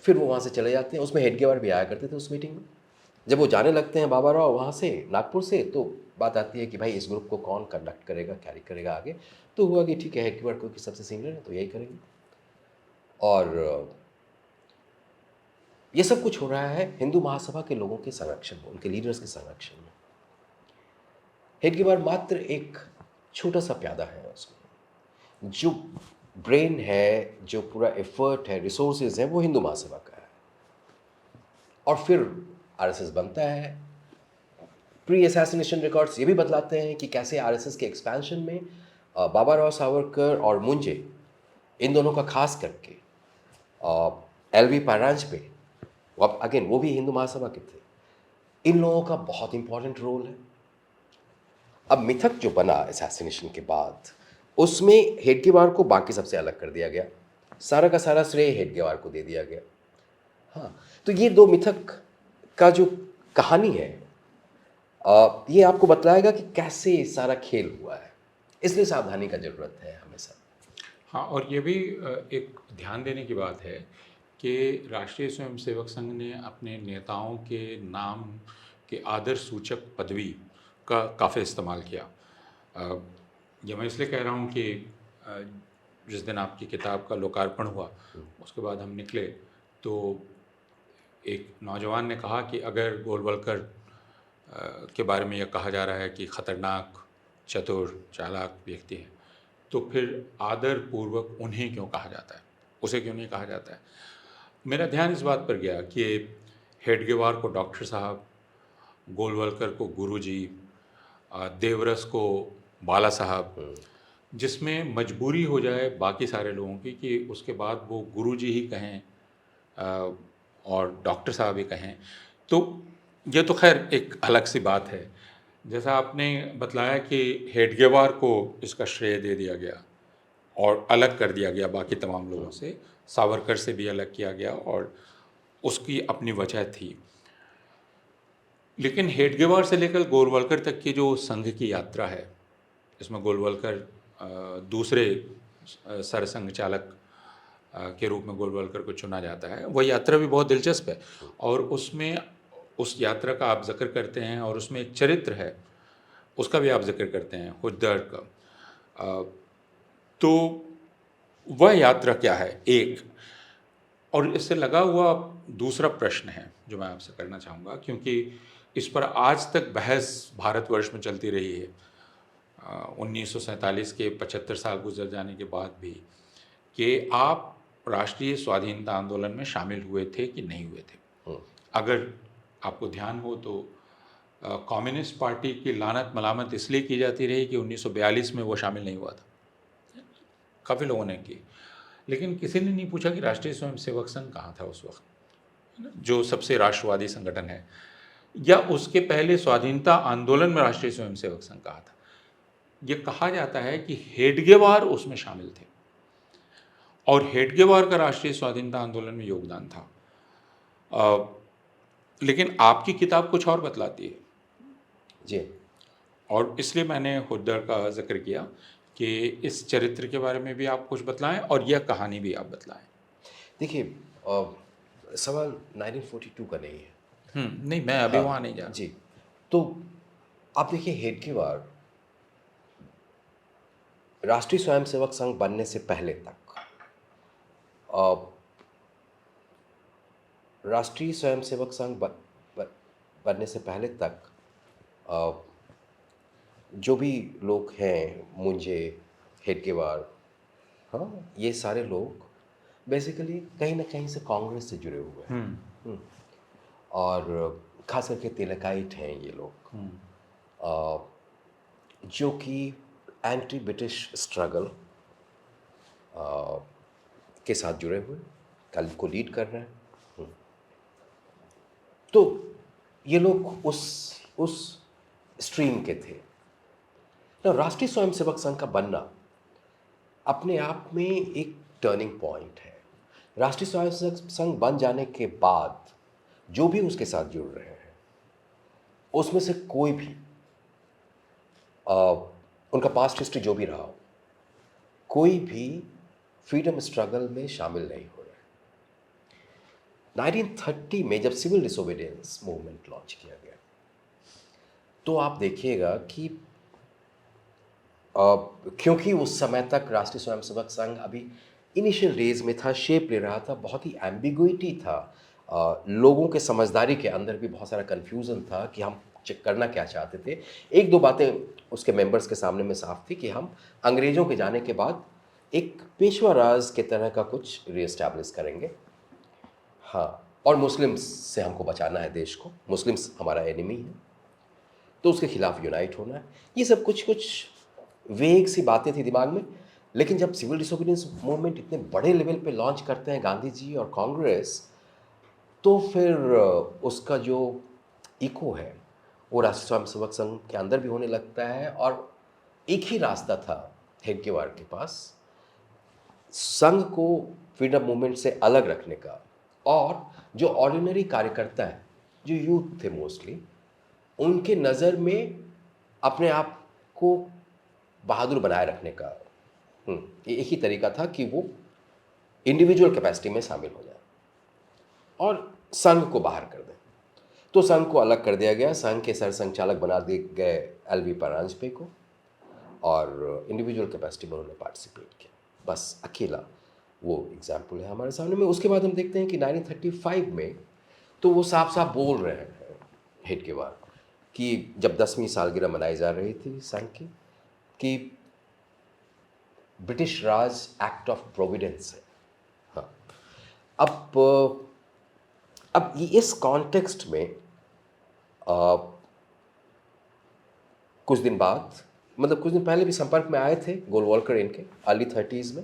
फिर वो वहाँ से चले जाते हैं। उसमें हेडगेवार भी आया करते थे उस मीटिंग में। जब वो जाने लगते हैं बाबा राव वहाँ से, नागपुर से, तो बात आती है कि भाई इस ग्रुप को कौन कंडक्ट करेगा, कैरी करेगा आगे। तो हुआ कि ठीक है, हेडगेवार क्योंकि सबसे सीनियर है तो यही करेंगे। और ये सब कुछ हो रहा है हिंदू महासभा के लोगों के संरक्षण में, उनके लीडर्स के संरक्षण में। हेडगेवार मात्र एक छोटा सा प्यादा है उसमें। जो ब्रेन है, जो पूरा एफर्ट है, रिसोर्सेज है, वो हिंदू महासभा का है। और फिर आरएसएस बनता है। प्री असैसिनेशन रिकॉर्ड्स ये भी बतलाते हैं कि कैसे आरएसएस के एक्सपेंशन में बाबा राव सावरकर और मुंजे, इन दोनों का खास करके एलवी पारांज पे, अब अगेन वो भी हिंदू महासभा के थे, इन लोगों का बहुत इंपॉर्टेंट रोल है। अब मिथक जो बना असैसिनेशन के बाद, उसमें हेडगेवार को बाकी सबसे अलग कर दिया गया, सारा का सारा श्रेय हेडगेवार को दे दिया गया। हाँ, तो ये दो मिथक का जो कहानी है ये आपको बतलाएगा कि कैसे सारा खेल हुआ है, इसलिए सावधानी का ज़रूरत है हमेशा। हाँ, और ये भी एक ध्यान देने की बात है कि राष्ट्रीय स्वयंसेवक संघ ने अपने नेताओं के नाम के आदर सूचक पदवी का काफ़ी इस्तेमाल किया। ये मैं इसलिए कह रहा हूँ कि जिस दिन आपकी किताब का लोकार्पण हुआ उसके बाद हम निकले तो एक नौजवान ने कहा कि अगर गोलवलकर के बारे में यह कहा जा रहा है कि ख़तरनाक, चतुर, चालाक व्यक्ति हैं, तो फिर आदर पूर्वक उन्हें क्यों कहा जाता है, उसे क्यों नहीं कहा जाता है। मेरा ध्यान इस बात पर गया कि हेडगेवार को डॉक्टर साहब, गोलवलकर को गुरुजी, देवरस को बाला साहब, जिसमें मजबूरी हो जाए बाकी सारे लोगों की कि उसके बाद वो गुरुजी ही कहें और डॉक्टर साहब ही कहें, तो ये तो खैर एक अलग सी बात है। जैसा आपने बतलाया कि हेडगेवार को इसका श्रेय दे दिया गया और अलग कर दिया गया बाकी तमाम लोगों से, सावरकर से भी अलग किया गया और उसकी अपनी वजह थी। लेकिन हेडगेवार से लेकर गोलवलकर तक की जो संघ की यात्रा है, इसमें गोलवलकर दूसरे सरसंघ चालक के रूप में गोलवलकर को चुना जाता है। वह यात्रा भी बहुत दिलचस्प है और उसमें उस यात्रा का आप जिक्र करते हैं और उसमें एक चरित्र है, उसका भी आप जिक्र करते हैं, हुद्दर का। तो वह यात्रा क्या है एक, और इससे लगा हुआ दूसरा प्रश्न है जो मैं आपसे करना चाहूँगा, क्योंकि इस पर आज तक बहस भारतवर्ष में चलती रही है 1947 के 75 साल गुजर जाने के बाद भी, कि आप राष्ट्रीय स्वाधीनता आंदोलन में शामिल हुए थे कि नहीं हुए थे। अगर आपको ध्यान हो तो कम्युनिस्ट पार्टी की लानत मलामत इसलिए की जाती रही कि 1942 में वो शामिल नहीं हुआ था, काफ़ी लोगों ने की, लेकिन किसी ने नहीं पूछा कि राष्ट्रीय स्वयंसेवक संघ कहाँ था उस वक्त, जो सबसे राष्ट्रवादी संगठन है, या उसके पहले स्वाधीनता आंदोलन में राष्ट्रीय स्वयंसेवक संघ कहा था। ये कहा जाता है कि हेडगेवार उसमें शामिल थे और हेडगेवार का राष्ट्रीय स्वाधीनता आंदोलन में योगदान था। लेकिन आपकी किताब कुछ और बतलाती है जी, और इसलिए मैंने हुद्दर का जिक्र किया कि इस चरित्र के बारे में भी आप कुछ बतलाएं और यह कहानी भी आप बतलाएं। देखिए सवाल 1942 का नहीं है। नहीं, मैं अभी वहाँ नहीं जा रहा। जी, तो आप देखिए हेडगेवार राष्ट्रीय स्वयंसेवक संघ बनने से पहले तक राष्ट्रीय स्वयंसेवक संघ बनने से पहले तक जो भी लोग हैं, मुंजे, हेडगेवार, हाँ, ये सारे लोग बेसिकली कहीं ना कहीं से कांग्रेस से जुड़े हुए हैं। और खास करके तिलकाइट हैं ये लोग, जो कि एंटी ब्रिटिश स्ट्रगल के साथ जुड़े हुए, कल को लीड कर रहे हैं। तो ये लोग उस स्ट्रीम के थे। तो राष्ट्रीय स्वयंसेवक संघ का बनना अपने आप में एक टर्निंग पॉइंट है। राष्ट्रीय स्वयंसेवक संघ बन जाने के बाद जो भी उसके साथ जुड़ रहे हैं, उसमें से कोई भी उनका पास्ट हिस्ट्री जो भी रहा हो, कोई भी फ्रीडम स्ट्रगल में शामिल नहीं हो रहे। 1930 में जब सिविल डिसोबीडियंस मूवमेंट लॉन्च किया गया, तो आप देखिएगा कि क्योंकि उस समय तक राष्ट्रीय स्वयंसेवक संघ अभी इनिशियल डेज में था, शेप ले रहा था, बहुत ही एम्बिग्विटी था, लोगों के समझदारी के अंदर भी बहुत सारा कन्फ्यूज़न था कि हम करना क्या चाहते थे। एक दो बातें उसके मेंबर्स के सामने में साफ थी कि हम अंग्रेज़ों के जाने के बाद एक पेशवा राज के तरह का कुछ रीएस्टैब्लिश करेंगे, हाँ, और मुस्लिम्स से हमको बचाना है देश को, मुस्लिम्स हमारा एनिमी है, तो उसके खिलाफ यूनाइट होना है। ये सब कुछ वेग सी बातें थी दिमाग में। लेकिन जब सिविल डिसोबीडियंस मूवमेंट इतने बड़े लेवल पे लॉन्च करते हैं गांधी जी और कांग्रेस, तो फिर उसका जो इको है वो राष्ट्रीय स्वयंसेवक संघ के अंदर भी होने लगता है। और एक ही रास्ता था हेडगेवार के पास, संघ को फ्रीडम मूवमेंट से अलग रखने का, और जो ऑर्डिनरी कार्यकर्ता हैं, जो यूथ थे मोस्टली, उनके नज़र में अपने आप को बहादुर बनाए रखने का ये एक ही तरीका था कि वो इंडिविजुअल कैपेसिटी में शामिल हो जाए और संघ को बाहर कर दें। तो संघ को अलग कर दिया गया, संघ के सरसंघचालक बना दिए गए एल.वी. परांजपे को, और इंडिविजुअल कैपेसिटी में उन्होंने पार्टिसिपेट किया। बस अकेला वो एग्जाम्पल है हमारे सामने में। उसके बाद हम देखते हैं कि 1935 में तो वो साफ साफ बोल रहे हैं हेडगेवार कि जब 10वीं सालगिरह मनाई जा रही थी संघ की, कि British Raj act of Providence है। हाँ, अब इस कॉन्टेक्स्ट में कुछ दिन बाद, मतलब कुछ दिन पहले भी संपर्क में आए थे गोलवलकर इनके अर्ली 30s में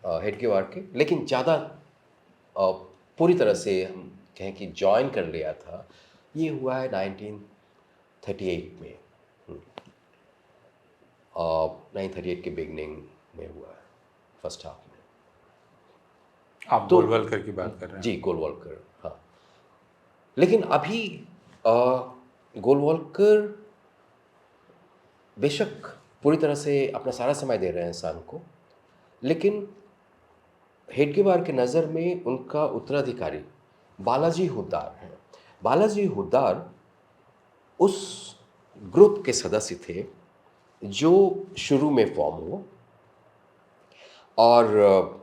हेडगेवार के, लेकिन ज़्यादा पूरी तरह से हम कहें कि ज्वाइन कर लिया था, ये हुआ है 1938 में। 1938 के बिगनिंग में हुआ है, फर्स्ट हाफ में। आप तो गोलवलकर की बात कर रहे हैं? जी, गोलवलकर, हाँ। लेकिन अभी गोलवलकर बेशक पूरी तरह से अपना सारा समय दे रहे हैं इंसान को, लेकिन हेडगेवार की नज़र में उनका उत्तराधिकारी बालाजी हुड्डार हैं। बालाजी हुड्डार उस ग्रुप के सदस्य थे जो शुरू में फॉर्म हुआ और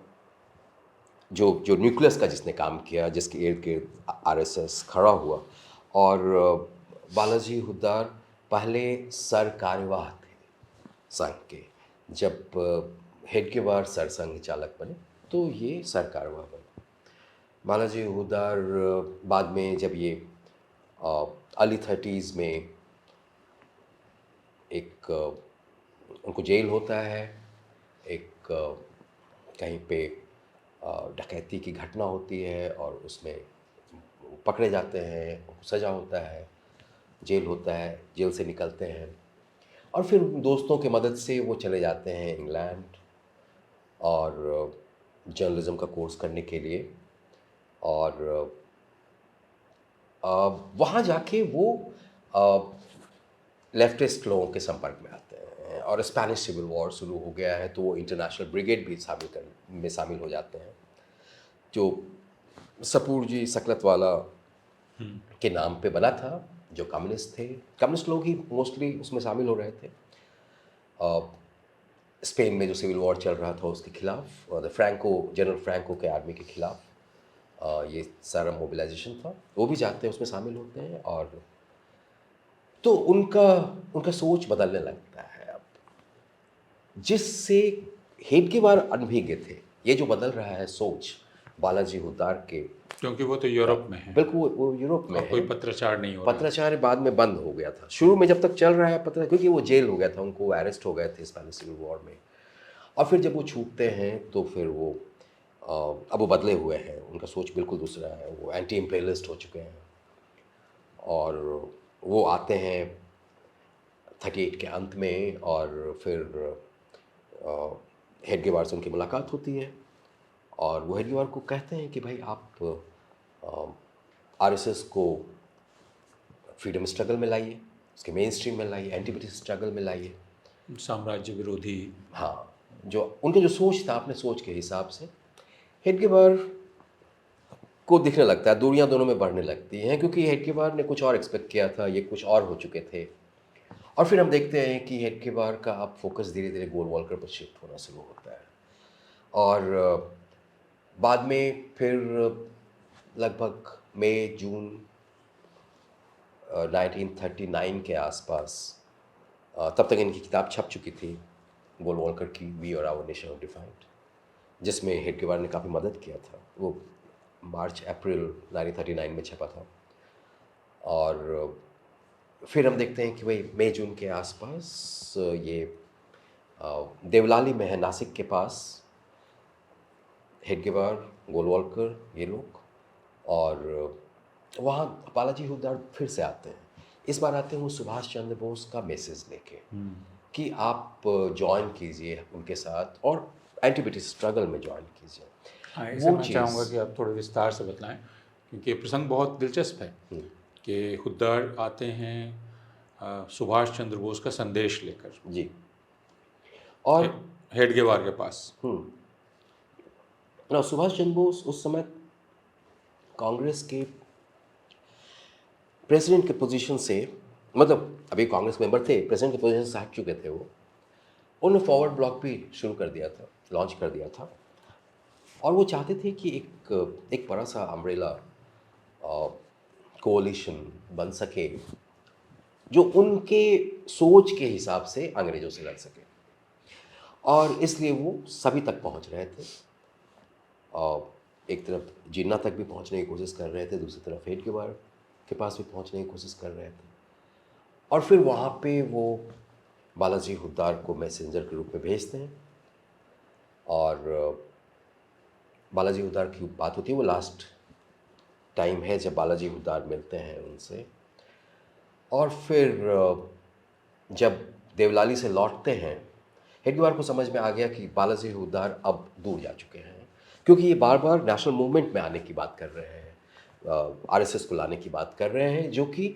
जो जो न्यूक्लियस का जिसने काम किया, जिसके इर्द गिर्द आरएसएस खड़ा हुआ। और बालाजी हुड्डार पहले सर कार्यवाह थे संघ के। जब हेडगेवार सरसंघ चालक बने तो ये सर कार्यवाह बने। बालाजी हुड्डार बाद में जब ये अर्ली 30s में एक उनको जेल होता है, एक कहीं पे डकैती की घटना होती है और उसमें पकड़े जाते हैं, सज़ा होता है, जेल होता है, जेल से निकलते हैं और फिर दोस्तों की मदद से वो चले जाते हैं इंग्लैंड और जर्नलिज़्म का कोर्स करने के लिए। और वहाँ जाके वो लेफ्टिस्ट लोगों के संपर्क में आते हैं और स्पेनिश सिविल वॉर शुरू हो गया है तो वो इंटरनेशनल ब्रिगेड भी शामिल हो जाते हैं, जो सपूरजी सकलतवाला के नाम पे बना था, जो कम्युनिस्ट थे। कम्युनिस्ट लोग ही मोस्टली उसमें शामिल हो रहे थे। स्पेन में जो सिविल वॉर चल रहा था उसके खिलाफ, और जनरल फ्रैंको के आर्मी के खिलाफ ये सारा मोबिलाइजेशन था। वो भी जाते हैं, उसमें शामिल होते हैं और तो उनका सोच बदलने लगता है अब, जिससे हेडगेवार अनभिज्ञ थे। ये जो बदल रहा है सोच बालाजी हुड्डार के, क्योंकि वो तो यूरोप में है, बिल्कुल वो यूरोप में और है। कोई पत्राचार नहीं हो रहा। पत्राचार बाद में बंद हो गया था। शुरू में जब तक चल रहा है पत्र, क्योंकि वो जेल हो गया था, उनको अरेस्ट हो गए थे स्पेनिश सिविल वॉर में। और फिर जब वो छूटते हैं तो फिर वो अब वो बदले हुए हैं, उनका सोच बिल्कुल दूसरा है। वो एंटी इम्पेरियलिस्ट हो चुके हैं और वो आते हैं 38 के अंत में और फिर हेडगेवार से उनकी मुलाकात होती है और वो हेडगेवार को कहते हैं कि भाई आप आरएसएस को फ्रीडम स्ट्रगल में लाइए, उसके मेन स्ट्रीम में लाइए, एंटी ब्रिटिश स्ट्रगल में लाइए, साम्राज्य विरोधी। हाँ, जो उनके जो सोच था अपने सोच के हिसाब से हेडगेवार को दिखने लगता है, दूरियां दोनों में बढ़ने लगती हैं, क्योंकि हेडगेवार ने कुछ और एक्सपेक्ट किया था, ये कुछ और हो चुके थे। और फिर हम देखते हैं कि हेडगेवार का अब फोकस धीरे धीरे गोलवॉल्कर पर शिफ्ट होना शुरू होता है और बाद में फिर लगभग मई जून 1939 के आसपास, तब तक इनकी किताब छप चुकी थी गोलवॉल्कर की, we or our nation defined, जिसमें हेडगेवार ने काफ़ी मदद किया था। वो मार्च अप्रैल 1939 में छपा था। और फिर हम देखते हैं कि भाई मई जून के आसपास ये देवलाली में है, नासिक के पास, हेडगेवार, गोलवॉल्कर, ये लोग, और वहाँ बालाजी हुड्डार फिर से आते हैं। इस बार आते हैं वो सुभाष चंद्र बोस का मैसेज लेके कि आप ज्वाइन कीजिए उनके साथ और एंटी ब्रिटिश स्ट्रगल में ज्वाइन कीजिए। हाँ, इसे मैं चाहूँगा कि आप थोड़े विस्तार से बताएं, क्योंकि ये प्रसंग बहुत दिलचस्प है कि हुड्डार आते हैं सुभाष चंद्र बोस का संदेश लेकर जी, और हेडगेवार के पास। सुभाष चंद्र बोस उस समय कांग्रेस के प्रेसिडेंट के पोजीशन से, मतलब अभी कांग्रेस मेंबर थे, प्रेसिडेंट के पोजीशन से हट चुके थे। वो उन्होंने फॉरवर्ड ब्लॉक भी शुरू कर दिया था, लॉन्च कर दिया था, और वो चाहते थे कि एक बड़ा सा अम्ब्रेला कोalition बन सके जो उनके सोच के हिसाब से अंग्रेज़ों से लड़ सके, और इसलिए वो सभी तक पहुंच रहे थे। और एक तरफ जिन्ना तक भी पहुंचने की कोशिश कर रहे थे, दूसरी तरफ हेडगेवार के पास भी पहुंचने की कोशिश कर रहे थे। और फिर वहाँ पे वो बालाजी हुड्डार को मैसेंजर के रूप में भेजते हैं और बालाजी हुड्डार की बात होती है। वो लास्ट टाइम है जब बालाजी हुड्डार मिलते हैं उनसे, और फिर जब देवलाली से लौटते हैं, हेडगेवार को समझ में आ गया कि बालाजी हुड्डार अब दूर जा चुके हैं, क्योंकि ये बार बार नेशनल मूवमेंट में आने की बात कर रहे हैं, आरएसएस को लाने की बात कर रहे हैं, जो कि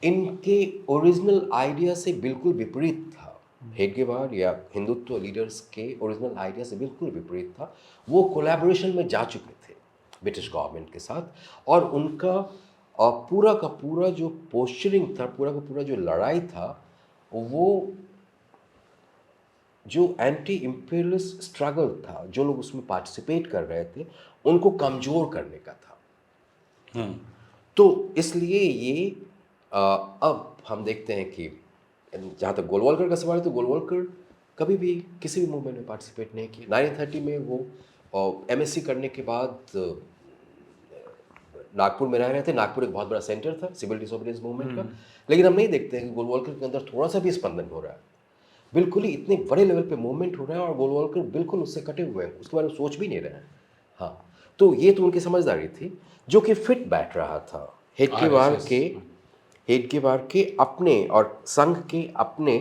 इनके ओरिजिनल आइडिया से बिल्कुल विपरीत था। हेडगेवार या हिंदुत्व लीडर्स के ओरिजिनल आइडिया से बिल्कुल विपरीत था। वो कोलैबोरेशन में जा चुके थे ब्रिटिश गवर्नमेंट के साथ, और उनका पूरा का पूरा जो पोस्चरिंग था, पूरा का पूरा जो लड़ाई था, वो जो एंटी इम्पीरियलिस्ट स्ट्रगल था, जो लोग उसमें पार्टिसिपेट कर रहे थे, उनको कमज़ोर करने का था। तो इसलिए ये अब हम देखते हैं कि जहाँ तक गोलवलकर का सवाल है, तो गोलवलकर कभी भी किसी भी मूवमेंट में पार्टिसिपेट नहीं किया। 1930 में वो एमएससी करने के बाद नागपुर में रह रहे थे। नागपुर एक बहुत बड़ा सेंटर था सिविल डिसोबीडियंस मूवमेंट का, लेकिन हम नहीं देखते हैं कि गोलवलकर के अंदर थोड़ा सा भी स्पंदन हो रहा है। बिल्कुल ही इतने बड़े लेवल पे मूवमेंट हो रहा है और गोलवलकर बिल्कुल उससे कटे हुए हैं, उसके बारे में सोच भी नहीं रहे हैं। हाँ, तो ये तो उनकी समझदारी थी जो कि फिट बैठ रहा था हेडगेवार आरएसएस। के अपने और संघ के अपने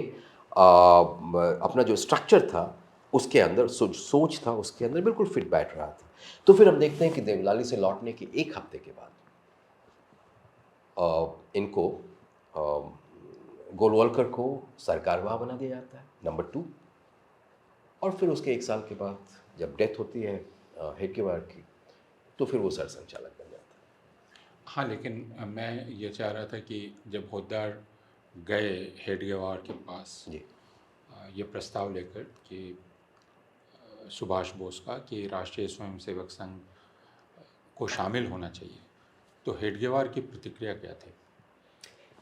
अपना जो स्ट्रक्चर था उसके अंदर, सोच था उसके अंदर, बिल्कुल फिट बैठ रहा था। तो फिर हम देखते हैं कि देवलाली से लौटने के एक हफ्ते के बाद इनको गोलवलकर को सरकारवाह बना दिया जाता है, नंबर 2। और फिर उसके एक साल के बाद जब डेथ होती है हेडगेवार की, तो फिर वो सरसंघचालक बन जाता है। हाँ, लेकिन मैं ये चाह रहा था कि जब होद्दार गए हेडगेवार के पास जी, ये प्रस्ताव लेकर कि सुभाष बोस का कि राष्ट्रीय स्वयंसेवक संघ को शामिल होना चाहिए, तो हेडगेवार की प्रतिक्रिया क्या थी?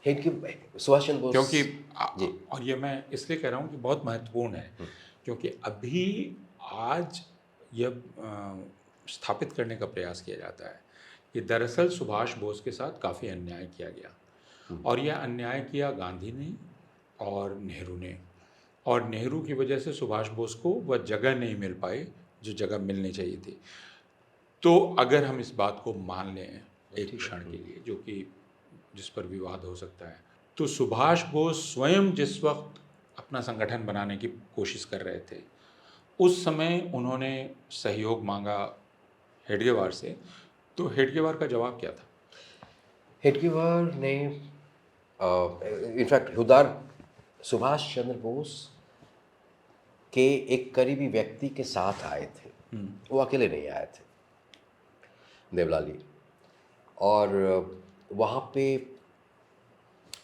सुभाष चंद्र बोस। क्योंकि जी, और ये मैं इसलिए कह रहा हूँ कि बहुत महत्वपूर्ण है, क्योंकि अभी आज यह स्थापित करने का प्रयास किया जाता है कि दरअसल सुभाष बोस के साथ काफ़ी अन्याय किया गया, और यह अन्याय किया गांधी ने और नेहरू ने, और नेहरू की वजह से सुभाष बोस को वह जगह नहीं मिल पाई जो जगह मिलनी चाहिए थी। तो अगर हम इस बात को मान लें एक क्षण के लिए, जो कि जिस पर विवाद हो सकता है, तो सुभाष बोस स्वयं जिस वक्त अपना संगठन बनाने की कोशिश कर रहे थे, उस समय उन्होंने सहयोग मांगा हेडगेवार से, तो हेडगेवार का जवाब क्या था? हेडगेवार ने इनफैक्ट हुदार सुभाष चंद्र बोस के एक करीबी व्यक्ति के साथ आए थे, वो अकेले नहीं आए थे देवलाली। और वहाँ पे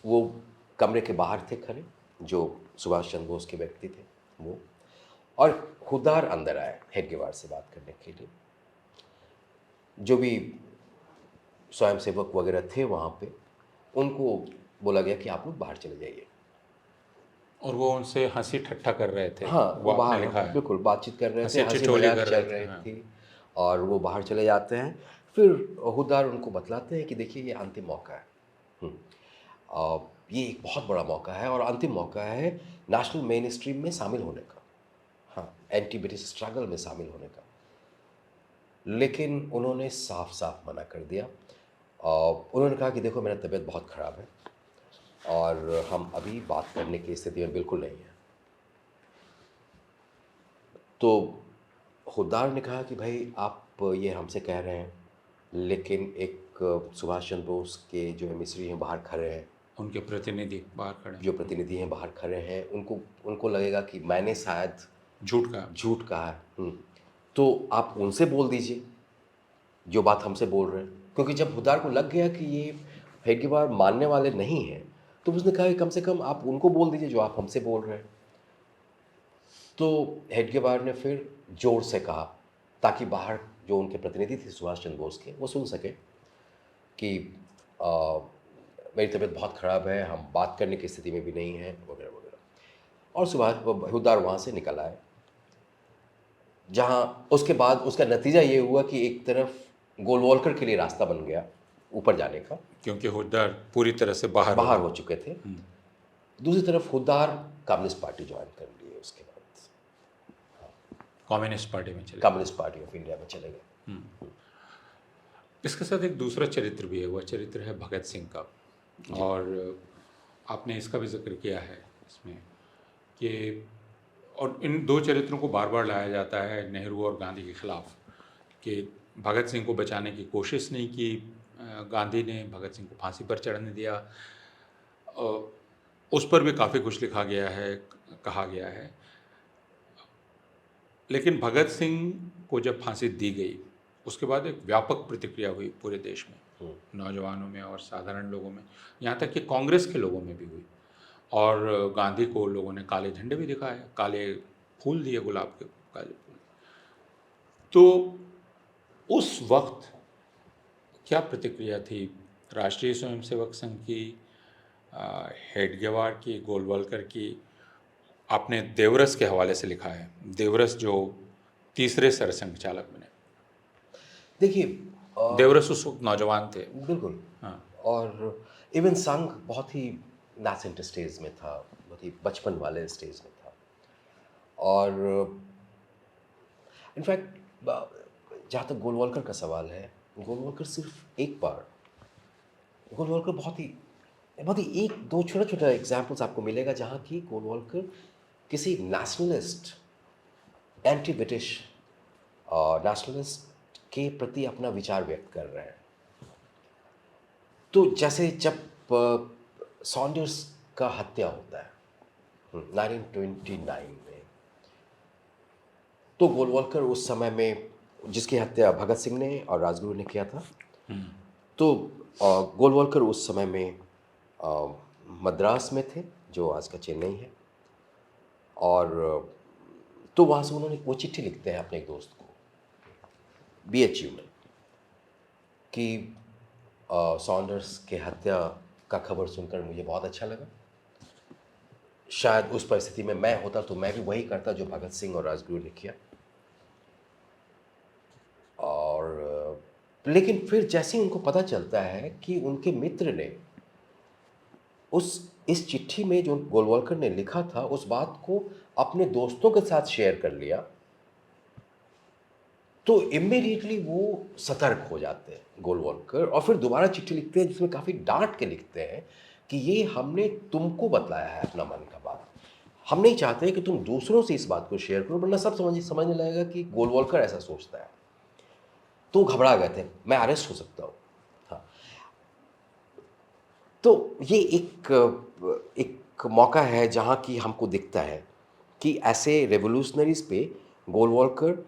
वो कमरे के बाहर थे खड़े, जो सुभाष चंद्र बोस के व्यक्ति थे वो, और खुदार अंदर आए हेडगेवार से बात करने के लिए। जो भी स्वयंसेवक वगैरह थे वहाँ पे, उनको बोला गया कि आप लोग बाहर चले जाइए। और वो उनसे हंसी ठट्ठा कर रहे थे। हाँ, वो आपने बाहर लिखा है, बिल्कुल बातचीत कर रहे थे, हंसी हंसी ठिठोली मजाक कर चल रहे थे। रही हाँ। थी, और वो बाहर चले जाते हैं। फिर हुदार उनको बतलाते हैं कि देखिए ये अंतिम मौका है। ये एक बहुत बड़ा मौका है और अंतिम मौका है नेशनल मेन स्ट्रीम में शामिल होने का, हाँ, एंटी ब्रिटिश स्ट्रगल में शामिल होने का। लेकिन उन्होंने साफ साफ मना कर दिया। उन्होंने कहा कि देखो मेरा तबीयत बहुत ख़राब है और हम अभी बात करने की स्थिति में बिल्कुल नहीं है। तो खुदार ने कहा कि भाई आप ये हमसे कह रहे हैं, लेकिन एक सुभाष चंद्र बोस के जो एमिसरी हैं बाहर खड़े हैं, उनके प्रतिनिधि बाहर खड़े जो प्रतिनिधि हैं बाहर खड़े हैं, उनको लगेगा कि मैंने शायद झूठ कहा है। तो आप उनसे बोल दीजिए जो बात हमसे बोल रहे हैं। क्योंकि जब हुदार को लग गया कि ये हेडगेवार मानने वाले नहीं हैं, तो उसने कहा कि कम से कम आप उनको बोल दीजिए जो आप हमसे बोल रहे हैं। तो हेडगेवार ने फिर जोर से कहा, ताकि बाहर जो उनके प्रतिनिधि थे सुभाष चंद्र बोस के, वो सुन सके कि मेरी तबीयत बहुत ख़राब है, हम बात करने की स्थिति में भी नहीं हैं, वगैरह वगैरह। और सुभाष हुदार वहाँ से निकल आए, जहाँ उसके बाद उसका नतीजा ये हुआ कि एक तरफ गोलवलकर के लिए रास्ता बन गया ऊपर जाने का, क्योंकि हुड्डा पूरी तरह से बाहर हो चुके थे। दूसरी तरफ हुदार कम्युनिस्ट पार्टी ज्वाइन कर लिए, उसके बाद कम्युनिस्ट पार्टी में चले। कम्युनिस्ट पार्टी ऑफ इंडिया में चले गए। इसके साथ एक दूसरा चरित्र भी है, वह चरित्र है भगत सिंह का, और आपने इसका भी जिक्र किया है इसमें कि, और इन दो चरित्रों को बार बार लाया जाता है नेहरू और गांधी के खिलाफ, कि भगत सिंह को बचाने की कोशिश नहीं की गांधी ने, भगत सिंह को फांसी पर चढ़ने दिया। उस पर भी काफ़ी कुछ लिखा गया है। कहा गया है। लेकिन भगत सिंह को जब फांसी दी गई, उसके बाद एक व्यापक प्रतिक्रिया हुई पूरे देश में, नौजवानों में और साधारण लोगों में, यहाँ तक कि कांग्रेस के लोगों में भी हुई। और गांधी को लोगों ने काले झंडे भी दिखाए, काले फूल दिए, गुलाब के काले फूल। तो उस वक्त क्या प्रतिक्रिया थी राष्ट्रीय स्वयंसेवक संघ की, हेडगेवार की, गोलवलकर की? आपने देवरस के हवाले से लिखा है, देवरस जो तीसरे सरसंघ चालक बने। देखिए देवरस उस वक्त नौजवान थे। बिल्कुल। हाँ। और इवन संघ बहुत ही नासेंट स्टेज में था, बहुत ही बचपन वाले स्टेज में था। और इनफैक्ट जहाँ तक गोलवलकर का सवाल है, गोलवलकर सिर्फ एक बार, गोलवलकर बहुत ही एक दो छोटा छोटा एग्जाम्पल्स आपको मिलेगा जहाँ की गोलवलकर किसी नेशनलिस्ट, एंटी ब्रिटिश नेशनलिस्ट के प्रति अपना विचार व्यक्त कर रहे हैं। तो जैसे जब सॉन्डर्स का हत्या होता है 1929 में, तो गोलवलकर उस समय में, जिसकी हत्या भगत सिंह ने और राजगुरु ने किया था, तो गोलवलकर उस समय में मद्रास में थे, जो आज का चेन्नई है। और तो वहाँ से उन्होंने वो चिट्ठी लिखते हैं अपने एक दोस्त को BHU में कि सॉन्डर्स के हत्या का खबर सुनकर मुझे बहुत अच्छा लगा। शायद उस परिस्थिति में मैं होता तो मैं भी वही करता जो भगत सिंह और राजगुरु ने किया। और लेकिन फिर जैसे ही उनको पता चलता है कि उनके मित्र ने इस चिट्ठी में जो गोलवलकर ने लिखा था, उस बात को अपने दोस्तों के साथ शेयर कर लिया, तो इमीडिएटली वो सतर्क हो जाते हैं गोलवलकर, और फिर दोबारा चिट्ठी लिखते हैं जिसमें काफ़ी डांट के लिखते हैं कि ये हमने तुमको बताया है अपना मन का बात, हम नहीं चाहते कि तुम दूसरों से इस बात को शेयर करो, वरना सब समझने लगेगा कि गोलवलकर ऐसा सोचता है। तो घबरा गए थे, मैं अरेस्ट हो सकता हूँ। हाँ, तो ये एक मौका है जहाँ की हमको दिखता है कि ऐसे रेवोल्यूशनरीज पे गोलवलकर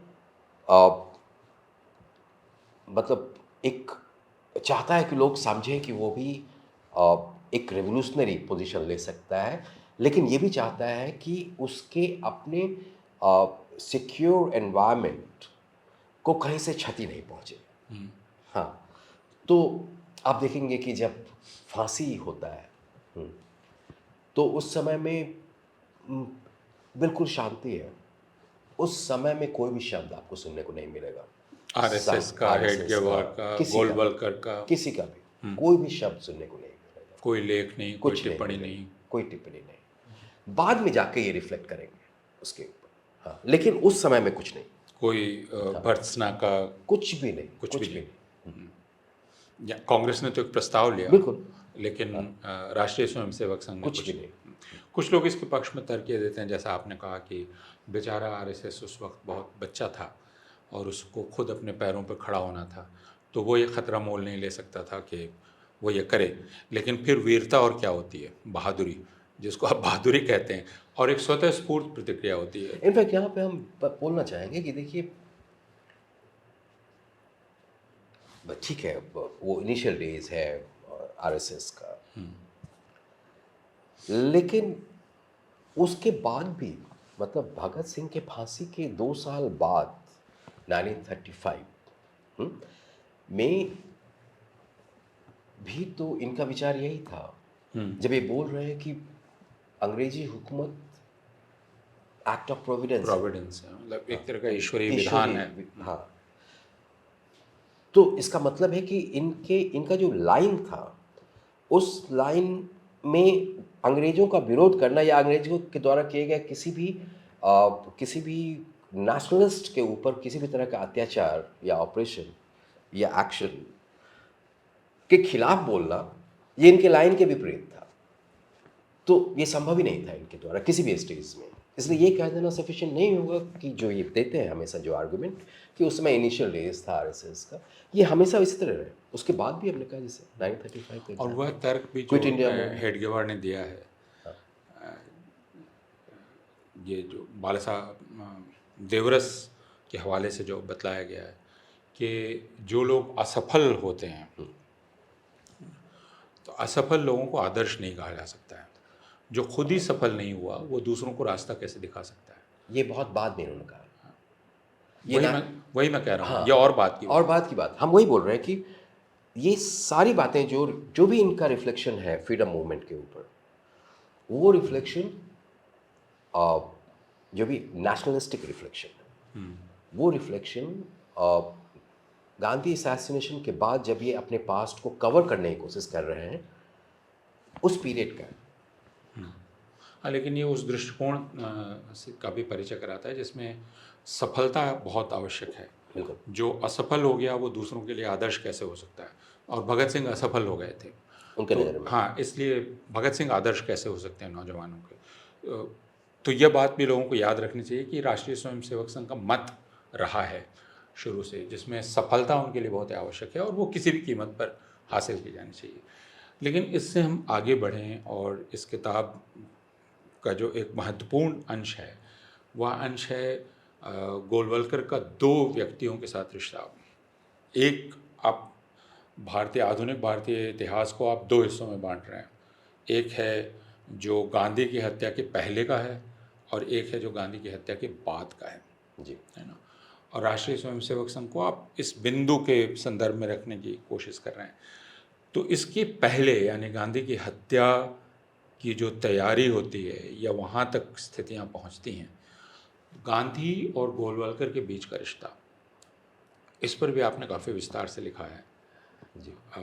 मतलब एक चाहता है कि लोग समझें कि वो भी एक रेवोल्यूशनरी पोजीशन ले सकता है, लेकिन ये भी चाहता है कि उसके अपने सिक्योर एनवायरनमेंट को कहीं से क्षति नहीं पहुंचे। हाँ, तो आप देखेंगे कि जब फांसी होता है तो उस समय में बिल्कुल शांति है। उस समय में कोई भी शब्द आपको सुनने को नहीं मिलेगा। RSS का, हेडगेवार का, गोलवलकर का, किसी का भी कोई भी शब्द सुनने को नहीं मिलेगा। कोई लेख नहीं, कोई टिप्पणी नहीं, कोई टिप्पणी नहीं। बाद में जाके ये रिफ्लेक्ट करेंगे उसके ऊपर। हाँ, लेकिन उस समय में कुछ नहीं, कोई भर्त्सना का कुछ भी नहीं, कुछ भी नहीं। कांग्रेस ने तो एक प्रस्ताव लिया, बिल्कुल, लेकिन राष्ट्रीय स्वयंसेवक संघ ने कुछ भी नहीं। कुछ लोग इसके पक्ष में तर्क ये देते हैं, जैसा आपने कहा कि बेचारा RSS उस वक्त बहुत बच्चा था और उसको खुद अपने पैरों पर खड़ा होना था, तो वो ये खतरा मोल नहीं ले सकता था कि वो ये करे। लेकिन फिर वीरता और क्या होती है, बहादुरी, जिसको आप बहादुरी कहते हैं, और एक स्वतः स्फूर्त प्रतिक्रिया होती है। इनफैक्ट यहाँ पे हम बोलना चाहेंगे कि देखिए, ठीक है, वो इनिशियल डेज है RSS का, लेकिन उसके बाद भी, मतलब भगत सिंह के फांसी के 2 साल बाद 1935 में भी तो इनका विचार यही था, जब ये बोल रहे हैं कि अंग्रेजी हुकूमत एक्ट ऑफ प्रोविडेंस है, मतलब एक तरह का ईश्वरीय विधान है। हाँ, तो इसका मतलब है कि इनका जो लाइन था, उस लाइन में अंग्रेजों का विरोध करना या अंग्रेजों के द्वारा किए गए किसी भी नेशनलिस्ट के ऊपर किसी भी तरह का अत्याचार या ऑपरेशन या एक्शन के खिलाफ बोलना, ये इनके लाइन के विपरीत था। तो ये संभव ही नहीं था इनके द्वारा किसी भी स्टेज में। इसलिए ये कह देना सफिशिएंट नहीं होगा कि जो ये देते हैं हमेशा जो आर्गुमेंट कि उसमें इनिशियल डेज था RSS का, ये हमेशा इसी तरह रहे। उसके बाद भी हमने कहा जैसे 1935 और वह तर्क भी क्विट जो इंडिया हेडगेवार ने दिया है, ये जो बाला साहब देवरस के हवाले से जो बतलाया गया है कि जो लोग असफल होते हैं, तो असफल लोगों को आदर्श नहीं कहा जा सकता है। जो खुद ही सफल नहीं हुआ वो दूसरों को रास्ता कैसे दिखा सकता है? ये बहुत बाद में उन्होंने कहा। ये वही ना, मैं वही मैं कह रहा हूँ, हाँ, ये और बात की और बात है। बात की बात हम वही बोल रहे हैं कि ये सारी बातें जो जो भी इनका रिफ्लेक्शन है फ्रीडम मूवमेंट के ऊपर, वो रिफ्लेक्शन जो भी नेशनलिस्टिक रिफ्लेक्शन है, वो रिफ्लेक्शन गांधी असैसिनेशन के बाद जब ये अपने पास्ट को कवर करने की कोशिश कर रहे हैं, उस पीरियड का है। हाँ, लेकिन ये उस दृष्टिकोण से का भी परिचय कराता है जिसमें सफलता बहुत आवश्यक है। बिल्कुल। जो असफल हो गया वो दूसरों के लिए आदर्श कैसे हो सकता है? और भगत सिंह असफल हो गए थे, उनके तो नज़र में। हाँ, इसलिए भगत सिंह आदर्श कैसे हो सकते हैं नौजवानों के? तो यह बात भी लोगों को याद रखनी चाहिए कि राष्ट्रीय स्वयंसेवक संघ का मत रहा है शुरू से, जिसमें सफलता उनके लिए बहुत आवश्यक है और वो किसी भी कीमत पर हासिल की जानी चाहिए। लेकिन इससे हम आगे बढ़ें और इस किताब का जो एक महत्वपूर्ण अंश है, वह अंश है गोलवलकर का दो व्यक्तियों के साथ रिश्ता। एक, आप आधुनिक भारतीय इतिहास को आप दो हिस्सों में बांट रहे हैं। एक है जो गांधी की हत्या के पहले का है और एक है जो गांधी की हत्या के बाद का जी। है ना? और राष्ट्रीय स्वयंसेवक संघ को आप इस बिंदु के संदर्भ में रखने की कोशिश कर रहे हैं। तो इसके पहले यानी गांधी की हत्या की जो तैयारी होती है या वहाँ तक स्थितियाँ पहुँचती हैं, गांधी और गोलवलकर के बीच का रिश्ता, इस पर भी आपने काफ़ी विस्तार से लिखा है। जी। अ,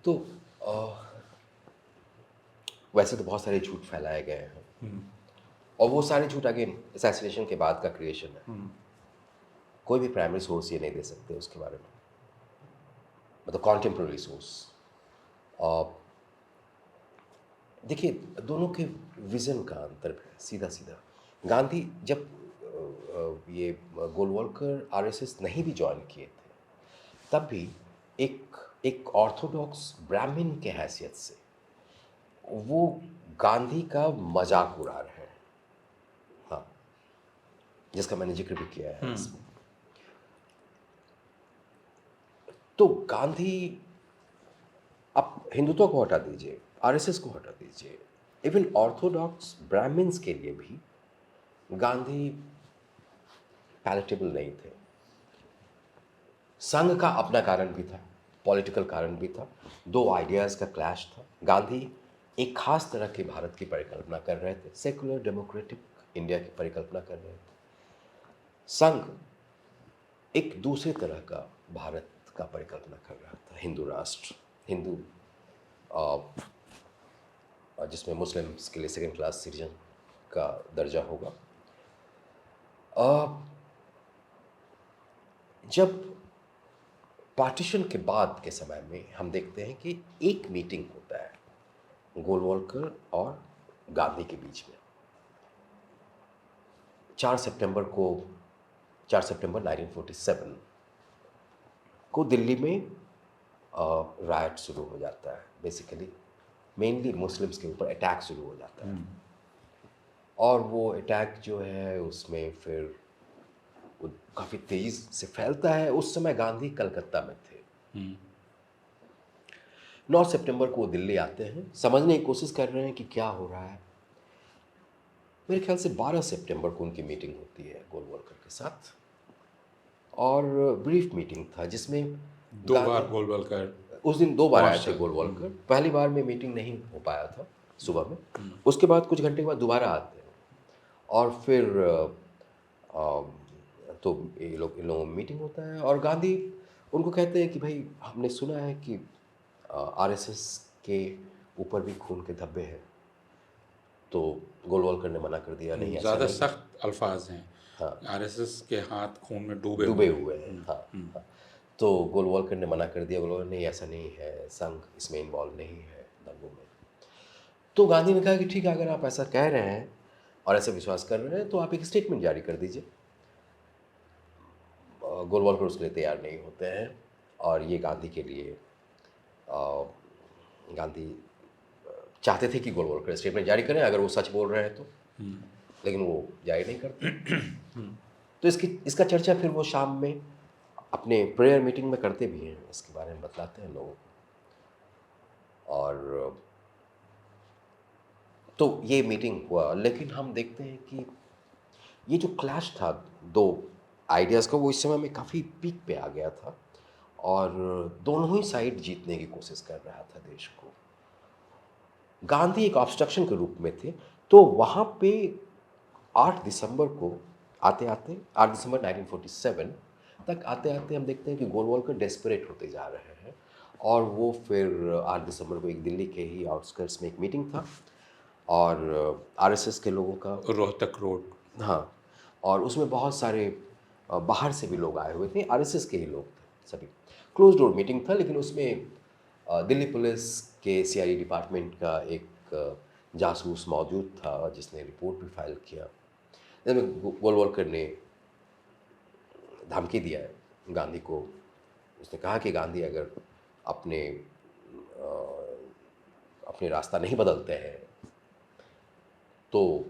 तो वैसे तो बहुत सारे झूठ फैलाए गए हैं, और वो सारे झूठ अगेन असैसिनेशन के बाद का क्रिएशन है। कोई भी प्राइमरी सोर्स ये नहीं दे सकते उसके बारे में, मतलब कॉन्टेम्प्रेरी सोर्स। देखिए, दोनों के विज़न का अंतर है, सीधा सीधा। गांधी जब ये गोलवलकर आरएसएस नहीं भी ज्वाइन किए थे, तब भी एक एक ऑर्थोडॉक्स ब्राह्मण के हैसियत से वो गांधी का मजाक उड़ा रहे हैं, हाँ, जिसका मैंने जिक्र भी किया है इसमें। तो गांधी, आप हिंदुत्व को हटा दीजिए, आरएसएस को हटा दीजिए, इवन ऑर्थोडॉक्स ब्राह्मण्स के लिए भी गांधी पैलेटेबल नहीं थे। संघ का अपना कारण भी था, पॉलिटिकल कारण भी था, दो आइडियाज़ का क्लैश था। गांधी एक खास तरह के भारत की परिकल्पना कर रहे थे, सेकुलर डेमोक्रेटिक इंडिया की परिकल्पना कर रहे थे। संघ एक दूसरे तरह का भारत का परिकल्पना कर रहा था, हिंदू राष्ट्र, हिंदू जिसमें मुस्लिम्स के लिए सेकेंड क्लास सिटीजन का दर्जा होगा। जब पार्टीशन के बाद के समय में हम देखते हैं कि एक मीटिंग होता है गोलवलकर और गांधी के बीच में 4 सितंबर 1947 को दिल्ली में रायट शुरू हो जाता है। बेसिकली मेनली मुस्लिम्स के ऊपर अटैक शुरू हो जाता है, और वो अटैक जो है उसमें फिर काफ़ी तेज़ी से फैलता है। उस समय गांधी कलकत्ता में थे। 9 सितंबर को वो दिल्ली आते हैं, समझने की कोशिश कर रहे हैं कि क्या हो रहा है। मेरे ख्याल से 12 सितंबर को उनकी मीटिंग होती है गोलवलकर के साथ, और ब्रीफ मीटिंग था जिसमें दो बार गोलवलकर उस दिन 2 बार आए थे पहुंच- गोलवलकर। पहली बार में मीटिंग नहीं हो पाया था सुबह में, उसके बाद कुछ घंटे के बाद दोबारा आते हैं, और फिर तो इन लोगों में मीटिंग होता है, और गांधी उनको कहते हैं कि भाई हमने सुना है कि आरएसएस के ऊपर भी खून के धब्बे हैं। तो गोलवलकर ने मना कर दिया, नहीं ऐसा ज़्यादा नहीं, सख्त अल्फाज हैं। हाँ, आरएसएस के हाथ खून में डूबे डूबे हुए हुए हैं, हाँ, हाँ। तो गोलवलकर ने मना कर दिया, गोलवलकर नहीं ऐसा नहीं है, संघ इसमें इन्वॉल्व नहीं है दंगों में। तो गांधी ने कहा कि ठीक है, अगर आप ऐसा कह रहे हैं और ऐसे विश्वास कर रहे हैं तो आप एक स्टेटमेंट जारी कर दीजिए। गोलवलकर उसके लिए तैयार नहीं होते हैं, और ये गांधी के लिए गांधी चाहते थे कि गोलवलकर स्टेटमेंट जारी करें अगर वो सच बोल रहे हैं तो। लेकिन वो जाहिर नहीं करते। तो इसका चर्चा फिर वो शाम में अपने प्रेयर मीटिंग में करते भी हैं, इसके बारे में बतलाते हैं लोगों को। और तो ये मीटिंग हुआ, लेकिन हम देखते हैं कि ये जो क्लैश था दो आइडियाज़ का, वो इस समय में काफ़ी पीक पे आ गया था और दोनों ही साइड जीतने की कोशिश कर रहा था देश को। गांधी एक ऑब्स्ट्रक्शन के रूप में थे, तो वहाँ पे 8 दिसंबर को आते आते 8 दिसंबर 1947 तक आते आते हम देखते हैं कि गोलवलकर डेस्परेट होते जा रहे हैं। और वो फिर 8 दिसंबर को एक दिल्ली के ही आउटस्कर्ट्स में एक मीटिंग था और आरएसएस के लोगों का, रोहतक रोड। हाँ, और उसमें बहुत सारे बाहर से भी लोग आए हुए थे, आरएसएस के ही लोग थे सभी। क्लोज डोर मीटिंग था, लेकिन उसमें दिल्ली पुलिस के सीआईडी डिपार्टमेंट का एक जासूस मौजूद था जिसने रिपोर्ट भी फाइल किया। जिसमें गोलवलकर ने धमकी दिया है गांधी को। उसने कहा कि गांधी अगर अपने अपने रास्ता नहीं बदलते हैं तो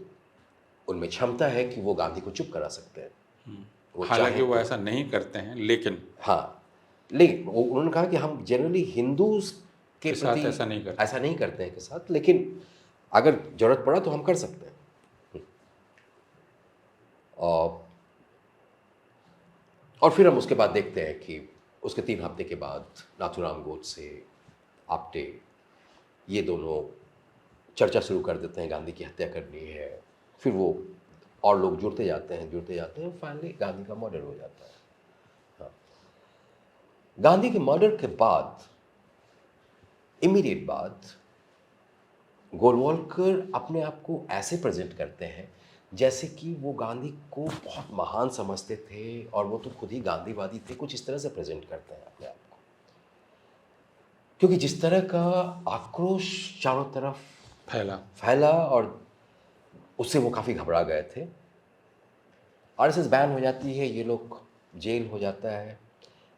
उनमें क्षमता है कि वो गांधी को चुप करा सकते हैं। वो हालांकि चाहे वो तो, ऐसा नहीं करते हैं, लेकिन हाँ, लेकिन उन्होंने कहा कि हम जनरली हिंदूज के के प्रति साथ ऐसा नहीं करते। ऐसा नहीं करते हैं के साथ, लेकिन अगर जरूरत पड़ा तो हम कर सकते हैं। और और फिर हम उसके बाद देखते हैं कि उसके 3 हफ्ते के बाद नाथूराम गोडसे, आप्टे, ये दोनों चर्चा शुरू कर देते हैं गांधी की हत्या करनी है। फिर वो और लोग जुड़ते जाते हैं, फाइनली गांधी का मर्डर हो जाता है। हाँ। गांधी के मर्डर के बाद इमीडिएट बाद गोलवलकर अपने आप को ऐसे प्रेजेंट करते हैं जैसे कि वो गांधी को बहुत महान समझते थे और वो तो खुद ही गांधीवादी थे, कुछ इस तरह से प्रेजेंट करते हैं अपने आप को। क्योंकि जिस तरह का आक्रोश चारों तरफ फैला और उससे वो काफ़ी घबरा गए थे। आरएसएस बैन हो जाती है, ये लोग जेल हो जाता है।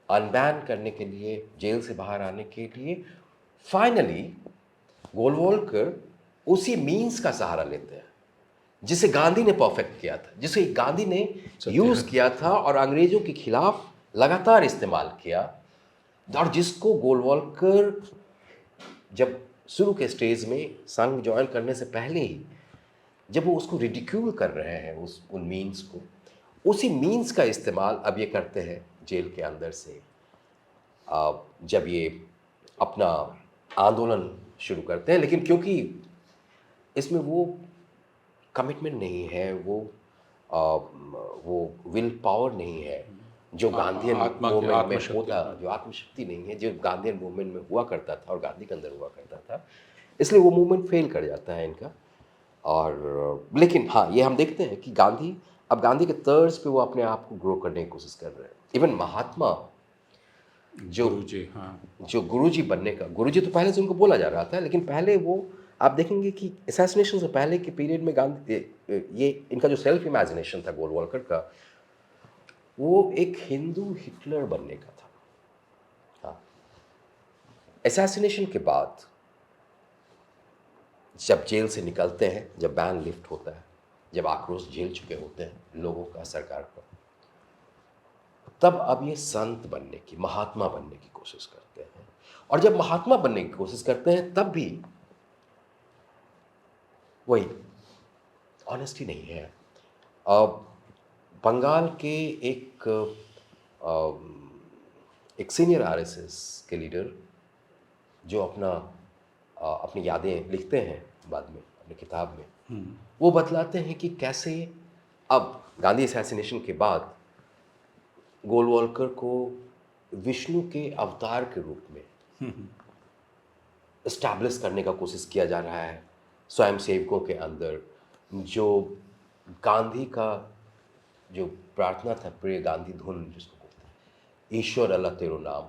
अनबैन करने के लिए, जेल से बाहर आने के लिए फाइनली गोलवलकर उसी मीन्स का सहारा लेते हैं जिसे गांधी ने परफेक्ट किया था, जिसे गांधी ने यूज़ किया था और अंग्रेज़ों के खिलाफ लगातार इस्तेमाल किया, और जिसको गोलवलकर जब शुरू के स्टेज में संघ ज्वाइन करने से पहले ही जब वो उसको रिडिक्यूल कर रहे हैं उन मीन्स को, उसी मीन्स का इस्तेमाल अब ये करते हैं जेल के अंदर से। जब ये अपना आंदोलन शुरू करते हैं, लेकिन क्योंकि इसमें वो कमिटमेंट नहीं है, वो विल पावर नहीं है जो गांधीयन मूवमेंट में होता, जो आत्मशक्ति नहीं है जो गांधीयन मूवमेंट में हुआ करता था और गांधी के अंदर हुआ करता था, इसलिए वो मूवमेंट फेल कर जाता है इनका। और लेकिन हाँ, ये हम देखते हैं कि गांधी के तर्ज पे वो अपने आप को ग्रो करने की कोशिश कर रहे हैं। इवन महात्मा गुरुजी, हाँ, जो गुरुजी बनने का, गुरुजी तो पहले से उनको बोला जा रहा था, लेकिन पहले वो आप देखेंगे कि असैसिनेशन से पहले के पीरियड में गांधी, ये इनका जो सेल्फ इमेजिनेशन था गोलवलकर का, वो एक हिंदू हिटलर बनने का था। हाँ, असैसिनेशन के बाद जब जेल से निकलते हैं, जब बैन लिफ्ट होता है, जब आक्रोश झेल चुके होते हैं लोगों का सरकार पर, तब अब ये संत बनने की, महात्मा बनने की कोशिश करते हैं। और जब महात्मा बनने की कोशिश करते हैं तब भी वही ऑनेस्टी नहीं है। अब बंगाल के एक सीनियर आरएसएस के लीडर जो अपनी यादें लिखते हैं बाद में अपनी किताब में, वो बतलाते हैं कि कैसे अब गांधी असैसिनेशन के बाद गोलवलकर को विष्णु के अवतार के रूप में इस्टेब्लिश करने का कोशिश किया जा रहा है स्वयं सेवकों के अंदर। जो गांधी का जो प्रार्थना था, प्रिय गांधी धुन जिसको कहते हैं, ईश्वर अल्लाह तेरो नाम,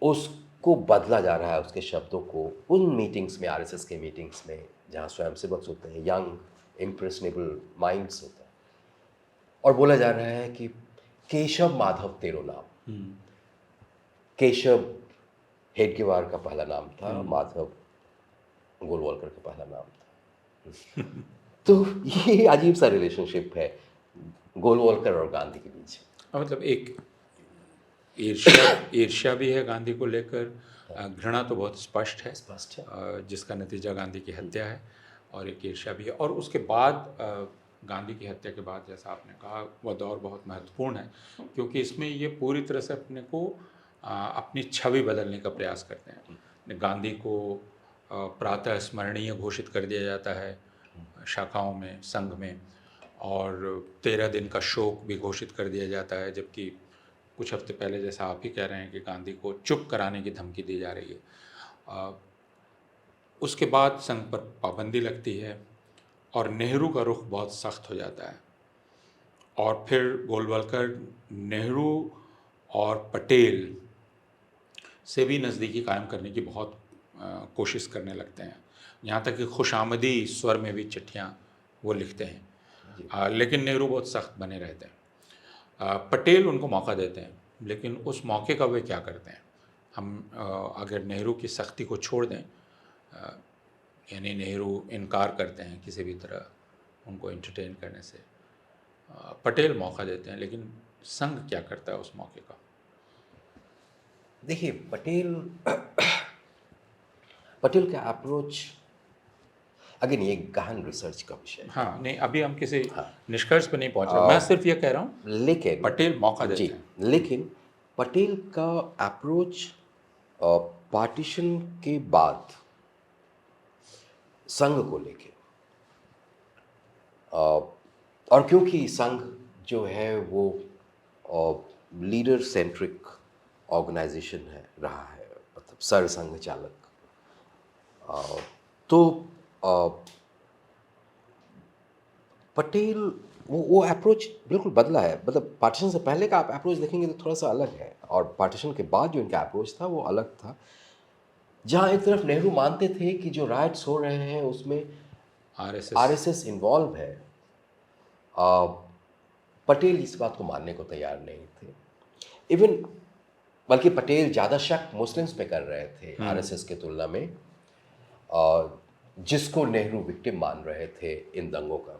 उसको बदला जा रहा है, उसके शब्दों को उन मीटिंग्स में, आरएसएस के मीटिंग्स में जहाँ स्वयंसेवक होते हैं, यंग इम्प्रेशनेबल माइंड्स होते हैं, और बोला जा रहा है कि केशव माधव तेरो नाम। केशव हेडगेवार का पहला नाम था, माधव गोलवलकर का पहला नाम था। तो ये अजीब सा रिलेशनशिप है गोलवलकर और गांधी के बीच। मतलब एक ईर्ष्या ईर्ष्या भी है गांधी को लेकर, घृणा तो बहुत स्पष्ट है, स्पष्ट है। जिसका नतीजा गांधी की हत्या है, और एक ईर्ष्या भी है। और उसके बाद गांधी की हत्या के बाद, जैसा आपने कहा, वह दौर बहुत महत्वपूर्ण है, क्योंकि इसमें ये पूरी तरह से अपने को अपनी छवि बदलने का प्रयास करते हैं। गांधी को प्रातः स्मरणीय घोषित कर दिया जाता है शाखाओं में, संघ में, और 13 दिन का शोक भी घोषित कर दिया जाता है, जबकि कुछ हफ्ते पहले, जैसा आप ही कह रहे हैं, कि गांधी को चुप कराने की धमकी दी जा रही है। उसके बाद संघ पर पाबंदी लगती है और नेहरू का रुख बहुत सख्त हो जाता है, और फिर गोलवलकर नेहरू और पटेल से भी नज़दीकी कायम करने की बहुत कोशिश करने लगते हैं। यहाँ तक कि खुशामदी स्वर में भी चिट्ठियाँ वो लिखते हैं, लेकिन नेहरू बहुत सख्त बने रहते हैं। पटेल उनको मौका देते हैं, लेकिन उस मौके का वे क्या करते हैं? अगर नेहरू की सख्ती को छोड़ दें, यानी नेहरू इनकार करते हैं किसी भी तरह उनको एंटरटेन करने से, पटेल मौका देते हैं, लेकिन संघ क्या करता है उस मौके का? देखिए, पटेल का अप्रोच अगेन ये गहन रिसर्च का विषय है। हाँ, नहीं, अभी हम किसी हाँ। निष्कर्ष पे नहीं पहुंच रहे, मैं सिर्फ ये कह रहा हूँ, लेकिन पटेल मौका देते जी, हैं। लेकिन पटेल का अप्रोच पार्टीशन के बाद संघ को लेके, और क्योंकि संघ जो है वो लीडर सेंट्रिक ऑर्गेनाइजेशन है रहा है, मतलब सर संघ चालक, तो पटेल वो अप्रोच बिल्कुल बदला है। मतलब पार्टीशन से पहले का आप अप्रोच देखेंगे तो थोड़ा सा अलग है, और पार्टीशन के बाद जो इनका अप्रोच था वो अलग था। जहाँ एक तरफ नेहरू मानते थे कि जो राइट्स हो रहे हैं उसमें आरएसएस इन्वॉल्व है, पटेल इस बात को मानने को तैयार नहीं थे। इवन बल्कि पटेल ज़्यादा शक मुस्लिम्स पे कर रहे थे आरएसएस के तुलना में, जिसको नेहरू विक्टिम मान रहे थे इन दंगों का।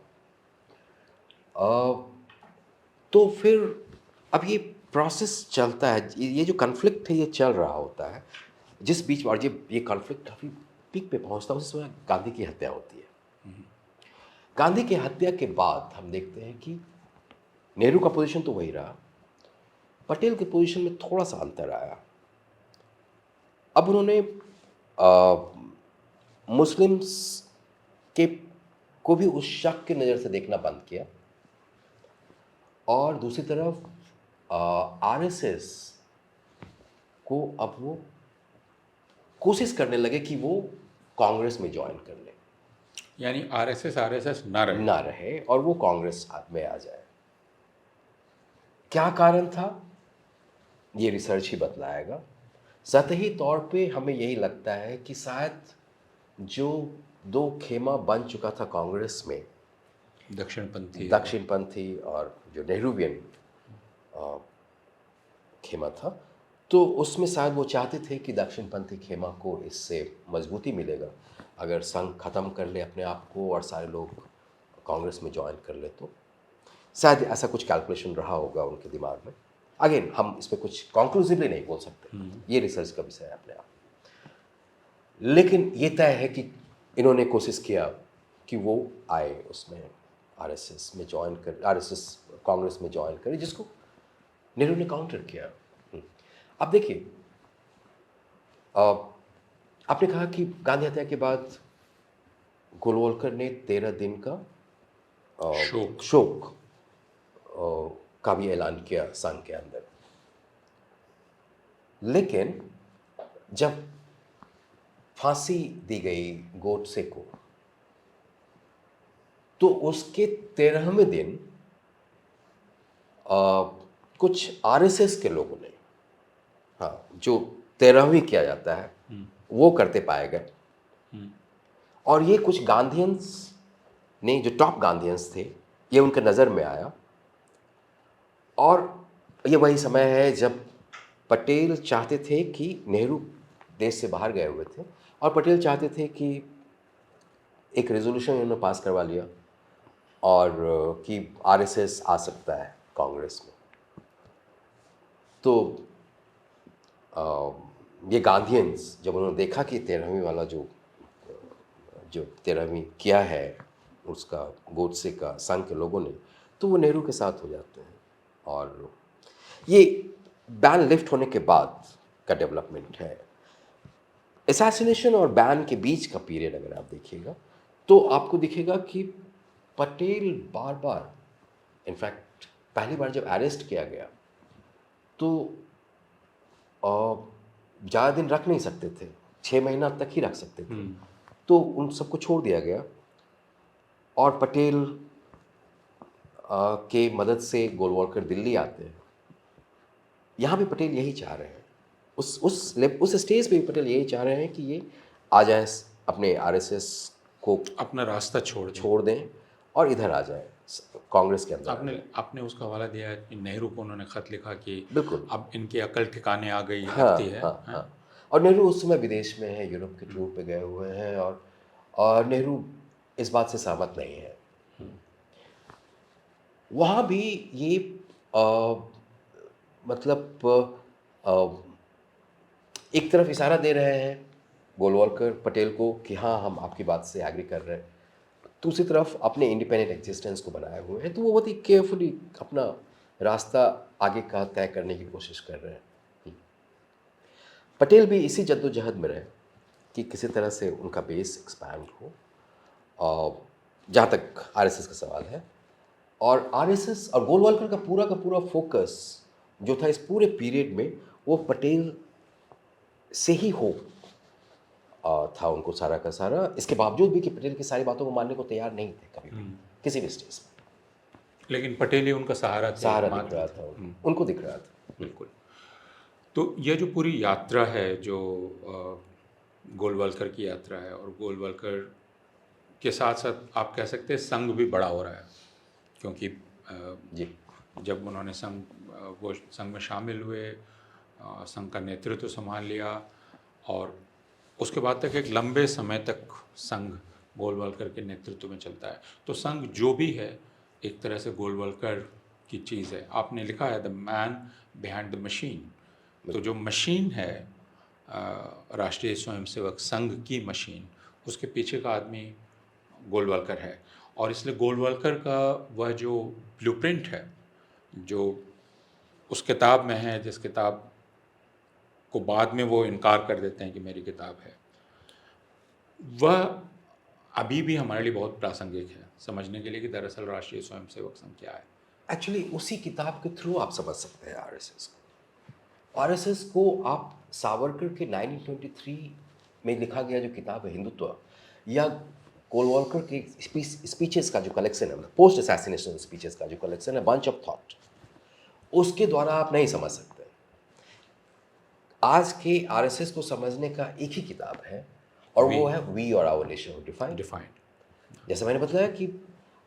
तो फिर अब ये प्रोसेस चलता है, ये जो कन्फ्लिक्ट है ये चल रहा होता है, जिस बीच, और ये कॉन्फ्लिक्ट काफ़ी पीक पे पहुंचता है, उस समय गांधी की हत्या होती है। गांधी की हत्या के बाद हम देखते हैं कि नेहरू का पोजीशन तो वही रहा, पटेल के पोजीशन में थोड़ा सा अंतर आया। अब उन्होंने मुस्लिम्स के को भी उस शक की नज़र से देखना बंद किया, और दूसरी तरफ आरएसएस को अब वो कोशिश करने लगे कि वो कांग्रेस में ज्वाइन कर ले, यानी आरएसएस ना रहे और वो कांग्रेस में आ जाए। क्या कारण था ये रिसर्च ही बतलाएगा। सतही तौर पे हमें यही लगता है कि शायद जो दो खेमा बन चुका था कांग्रेस में, दक्षिणपंथी और जो नेहरूवियन खेमा था, तो उसमें शायद वो चाहते थे कि दक्षिणपंथी खेमा को इससे मजबूती मिलेगा अगर संघ खत्म कर ले अपने आप को और सारे लोग कांग्रेस में ज्वाइन कर ले, तो शायद ऐसा कुछ कैलकुलेशन रहा होगा उनके दिमाग में। अगेन हम इस पर कुछ कॉन्क्लूसिवली नहीं बोल सकते, ये रिसर्च का विषय है अपने आप। लेकिन ये तय है कि इन्होंने कोशिश किया कि वो आए उसमें आरएसएस में ज्वाइन कर, आरएसएस कांग्रेस में ज्वाइन करे, जिसको नेहरू ने काउंटर किया। अब देखिए, आपने कहा कि गांधी हत्या के बाद गोलवलकर ने 13 दिन का शोक का भी ऐलान किया संघ के अंदर। लेकिन जब फांसी दी गई गोडसे को, तो उसके 13वें दिन कुछ आरएसएस के लोगों ने, हाँ, जो 13वीं किया जाता है वो करते पाए गए, और ये कुछ गांधीयंस ने, जो टॉप गांधीयंस थे, ये उनके नज़र में आया। और ये वही समय है जब पटेल चाहते थे कि नेहरू देश से बाहर गए हुए थे, और पटेल चाहते थे कि एक रेजोल्यूशन उन्होंने पास करवा लिया और कि आरएसएस आ सकता है कांग्रेस में। तो ये गांधीयंस जब उन्होंने देखा कि 13वीं वाला जो 13वीं किया है उसका गोडसे का संघ के लोगों ने, तो वो नेहरू के साथ हो जाते हैं। और ये बैन लिफ्ट होने के बाद का डेवलपमेंट है। असैसिनेशन और बैन के बीच का पीरियड अगर आप देखिएगा तो आपको दिखेगा कि पटेल बार बार, इनफैक्ट पहली बार जब अरेस्ट किया गया तो ज़्यादा दिन रख नहीं सकते थे, 6 महीना तक ही रख सकते थे, तो उन सबको छोड़ दिया गया। और पटेल के मदद से गोलवलकर दिल्ली आते हैं। यहाँ भी पटेल यही चाह रहे हैं, उस स्टेज पे भी पटेल यही चाह रहे हैं कि ये आ जाए, अपने आरएसएस को अपना रास्ता छोड़ दें और इधर आ जाए, कांग्रेस के अंदर। आपने उसका हवाला दिया है कि नेहरू को उन्होंने खत लिखा कि बिल्कुल अब इनकी अकल ठिकाने आ गई हाँ, लगती है। हाँ, हाँ। और नेहरू उस समय विदेश में है, यूरोप के टूर पे गए हुए हैं, और नेहरू इस बात से सहमत नहीं है। वहाँ भी ये मतलब एक तरफ इशारा दे रहे हैं गोलवलकर पटेल को कि हाँ हम आपकी बात से एग्री कर रहे हैं, दूसरी तरफ अपने इंडिपेंडेंट एग्जिस्टेंस को बनाए हुए हैं। तो वो बहुत ही केयरफुली अपना रास्ता आगे का तय करने की कोशिश कर रहे हैं। पटेल भी इसी जद्दोजहद में रहे कि किसी तरह से उनका बेस एक्सपैंड हो, और जहाँ तक आरएसएस का सवाल है। और आरएसएस और गोलवलकर का पूरा फोकस जो था इस पूरे पीरियड में, वो पटेल से ही हो था उनको सारा का सारा, इसके बावजूद भी कि पटेल की सारी बातों को मानने को तैयार नहीं थे कभी भी किसी भी स्टेज में। लेकिन पटेल ही उनका सहारा दिख रहा था, उनको दिख रहा था। बिल्कुल। तो यह जो पूरी यात्रा है, जो गोलवलकर की यात्रा है, और गोलवलकर के साथ साथ आप कह सकते हैं संघ भी बड़ा हो रहा है, क्योंकि जी जब उन्होंने वो संघ में शामिल हुए, संघ का नेतृत्व संभाल लिया, और उसके बाद तक एक लंबे समय तक संघ गोलवलकर के नेतृत्व में चलता है। तो संघ जो भी है एक तरह से गोलवलकर की चीज़ है। आपने लिखा है the man behind the machine. तो जो मशीन है राष्ट्रीय स्वयंसेवक संघ की मशीन, उसके पीछे का आदमी गोलवलकर है। और इसलिए गोलवलकर का वह जो ब्लूप्रिंट है, जो उस किताब में है, जिस किताब को बाद में वो इनकार कर देते हैं कि मेरी किताब है, वह अभी भी हमारे लिए बहुत प्रासंगिक है समझने के लिए कि दरअसल राष्ट्रीय स्वयंसेवक संघ क्या है। एक्चुअली उसी किताब के थ्रू आप समझ सकते हैं आरएसएस को। आरएसएस को आप सावरकर के 1923 में लिखा गया जो किताब है हिंदुत्व, या गोलवलकर के स्पीचेस का जो कलेक्शन है, पोस्ट असैसिनेशन स्पीचेस का जो कलेक्शन है, बंच ऑफ थॉट, उसके द्वारा आप नहीं समझ सकते। आज के आरएसएस को समझने का एक ही किताब है, और वो है we or our nation defined. जैसे मैंने बताया कि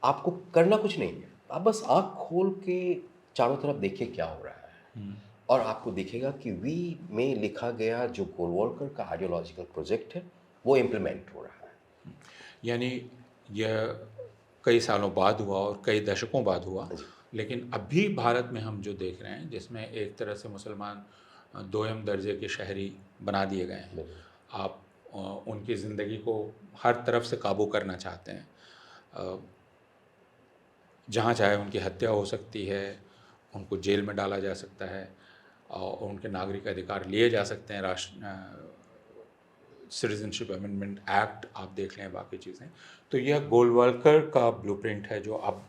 आपको करना कुछ नहीं है, आप बस आंख खोल के चारों तरफ देखिए क्या हो रहा है, और आपको दिखेगा कि वी में लिखा गया जो गोलवलकर का आइडियोलॉजिकल प्रोजेक्ट है वो इम्प्लीमेंट हो रहा है। यानी यह कई सालों बाद हुआ और कई दशकों बाद हुआ, लेकिन अभी भारत में हम जो देख रहे हैं, जिसमें एक तरह से मुसलमान दोयम दर्जे के शहरी बना दिए गए हैं, आप उनकी ज़िंदगी को हर तरफ से काबू करना चाहते हैं, जहाँ चाहे उनकी हत्या हो सकती है, उनको जेल में डाला जा सकता है, और उनके नागरिक अधिकार लिए जा सकते हैं। सिटीजनशिप अमेंडमेंट एक्ट आप देख लें, बाकी चीज़ें। तो यह गोलवलकर का ब्लूप्रिंट है जो अब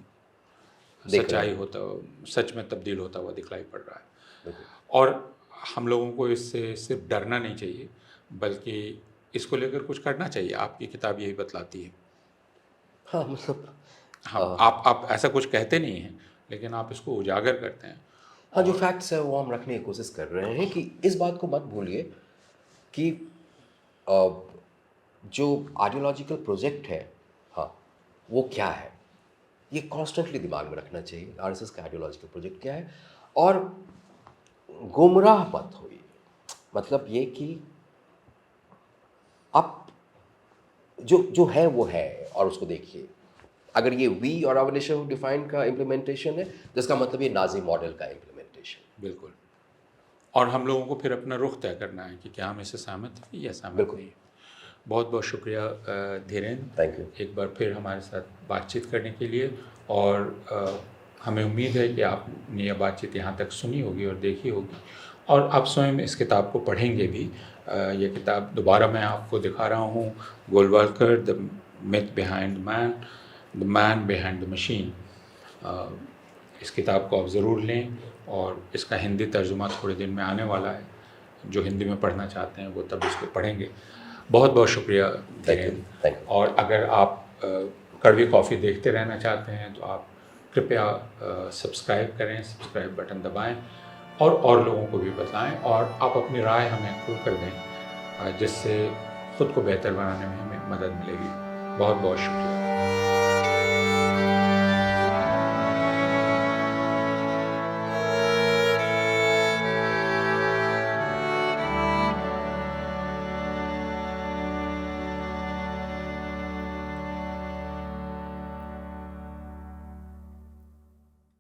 सच में तब्दील होता हुआ दिखलाई पड़ रहा है। और हम लोगों को इससे सिर्फ डरना नहीं चाहिए, बल्कि इसको लेकर कुछ करना चाहिए। आपकी किताब यही बतलाती है। हाँ, मतलब हाँ, आप ऐसा कुछ कहते नहीं हैं, लेकिन आप इसको उजागर करते हैं। हाँ, जो फैक्ट्स है वो हम रखने की कोशिश कर रहे हैं कि इस बात को मत भूलिए कि जो आइडियोलॉजिकल प्रोजेक्ट है, हाँ, वो क्या है, ये कॉन्स्टेंटली दिमाग में रखना चाहिए। आरएसएस का आइडियोलॉजिकल प्रोजेक्ट क्या है, और गुमराह मत होइए। मतलब ये कि आप जो है वो है, और उसको देखिए, अगर ये वी और रेवोल्यूशन डिफाइन का इम्प्लीमेंटेशन है तो इसका मतलब ये नाजी मॉडल का इम्प्लीमेंटेशन। बिल्कुल। और हम लोगों को फिर अपना रुख तय करना है कि क्या हम इससे सहमत हैं या सहमत बिल्कुल। नहीं। बहुत बहुत शुक्रिया धीरेन्द्र, थैंक यू। एक बार फिर हमारे साथ बातचीत करने के लिए। और हमें उम्मीद है कि आपने यह बातचीत यहाँ तक सुनी होगी और देखी होगी, और आप स्वयं इस किताब को पढ़ेंगे भी। यह किताब दोबारा मैं आपको दिखा रहा हूँ, Golwalkar, the myth behind the man behind the machine. इस किताब को आप ज़रूर लें, और इसका हिंदी तर्जुमा थोड़े दिन में आने वाला है। जो हिंदी में पढ़ना चाहते हैं वो तब इसको पढ़ेंगे। बहुत बहुत शुक्रिया धीरेन्द्र। Thank you. और अगर आप कड़वी कॉफ़ी देखते रहना चाहते हैं तो आप कृपया सब्सक्राइब करें, सब्सक्राइब बटन दबाएं, और लोगों को भी बताएं, और आप अपनी राय हमें खुल कर दें, जिससे ख़ुद को बेहतर बनाने में हमें मदद मिलेगी। बहुत बहुत शुक्रिया।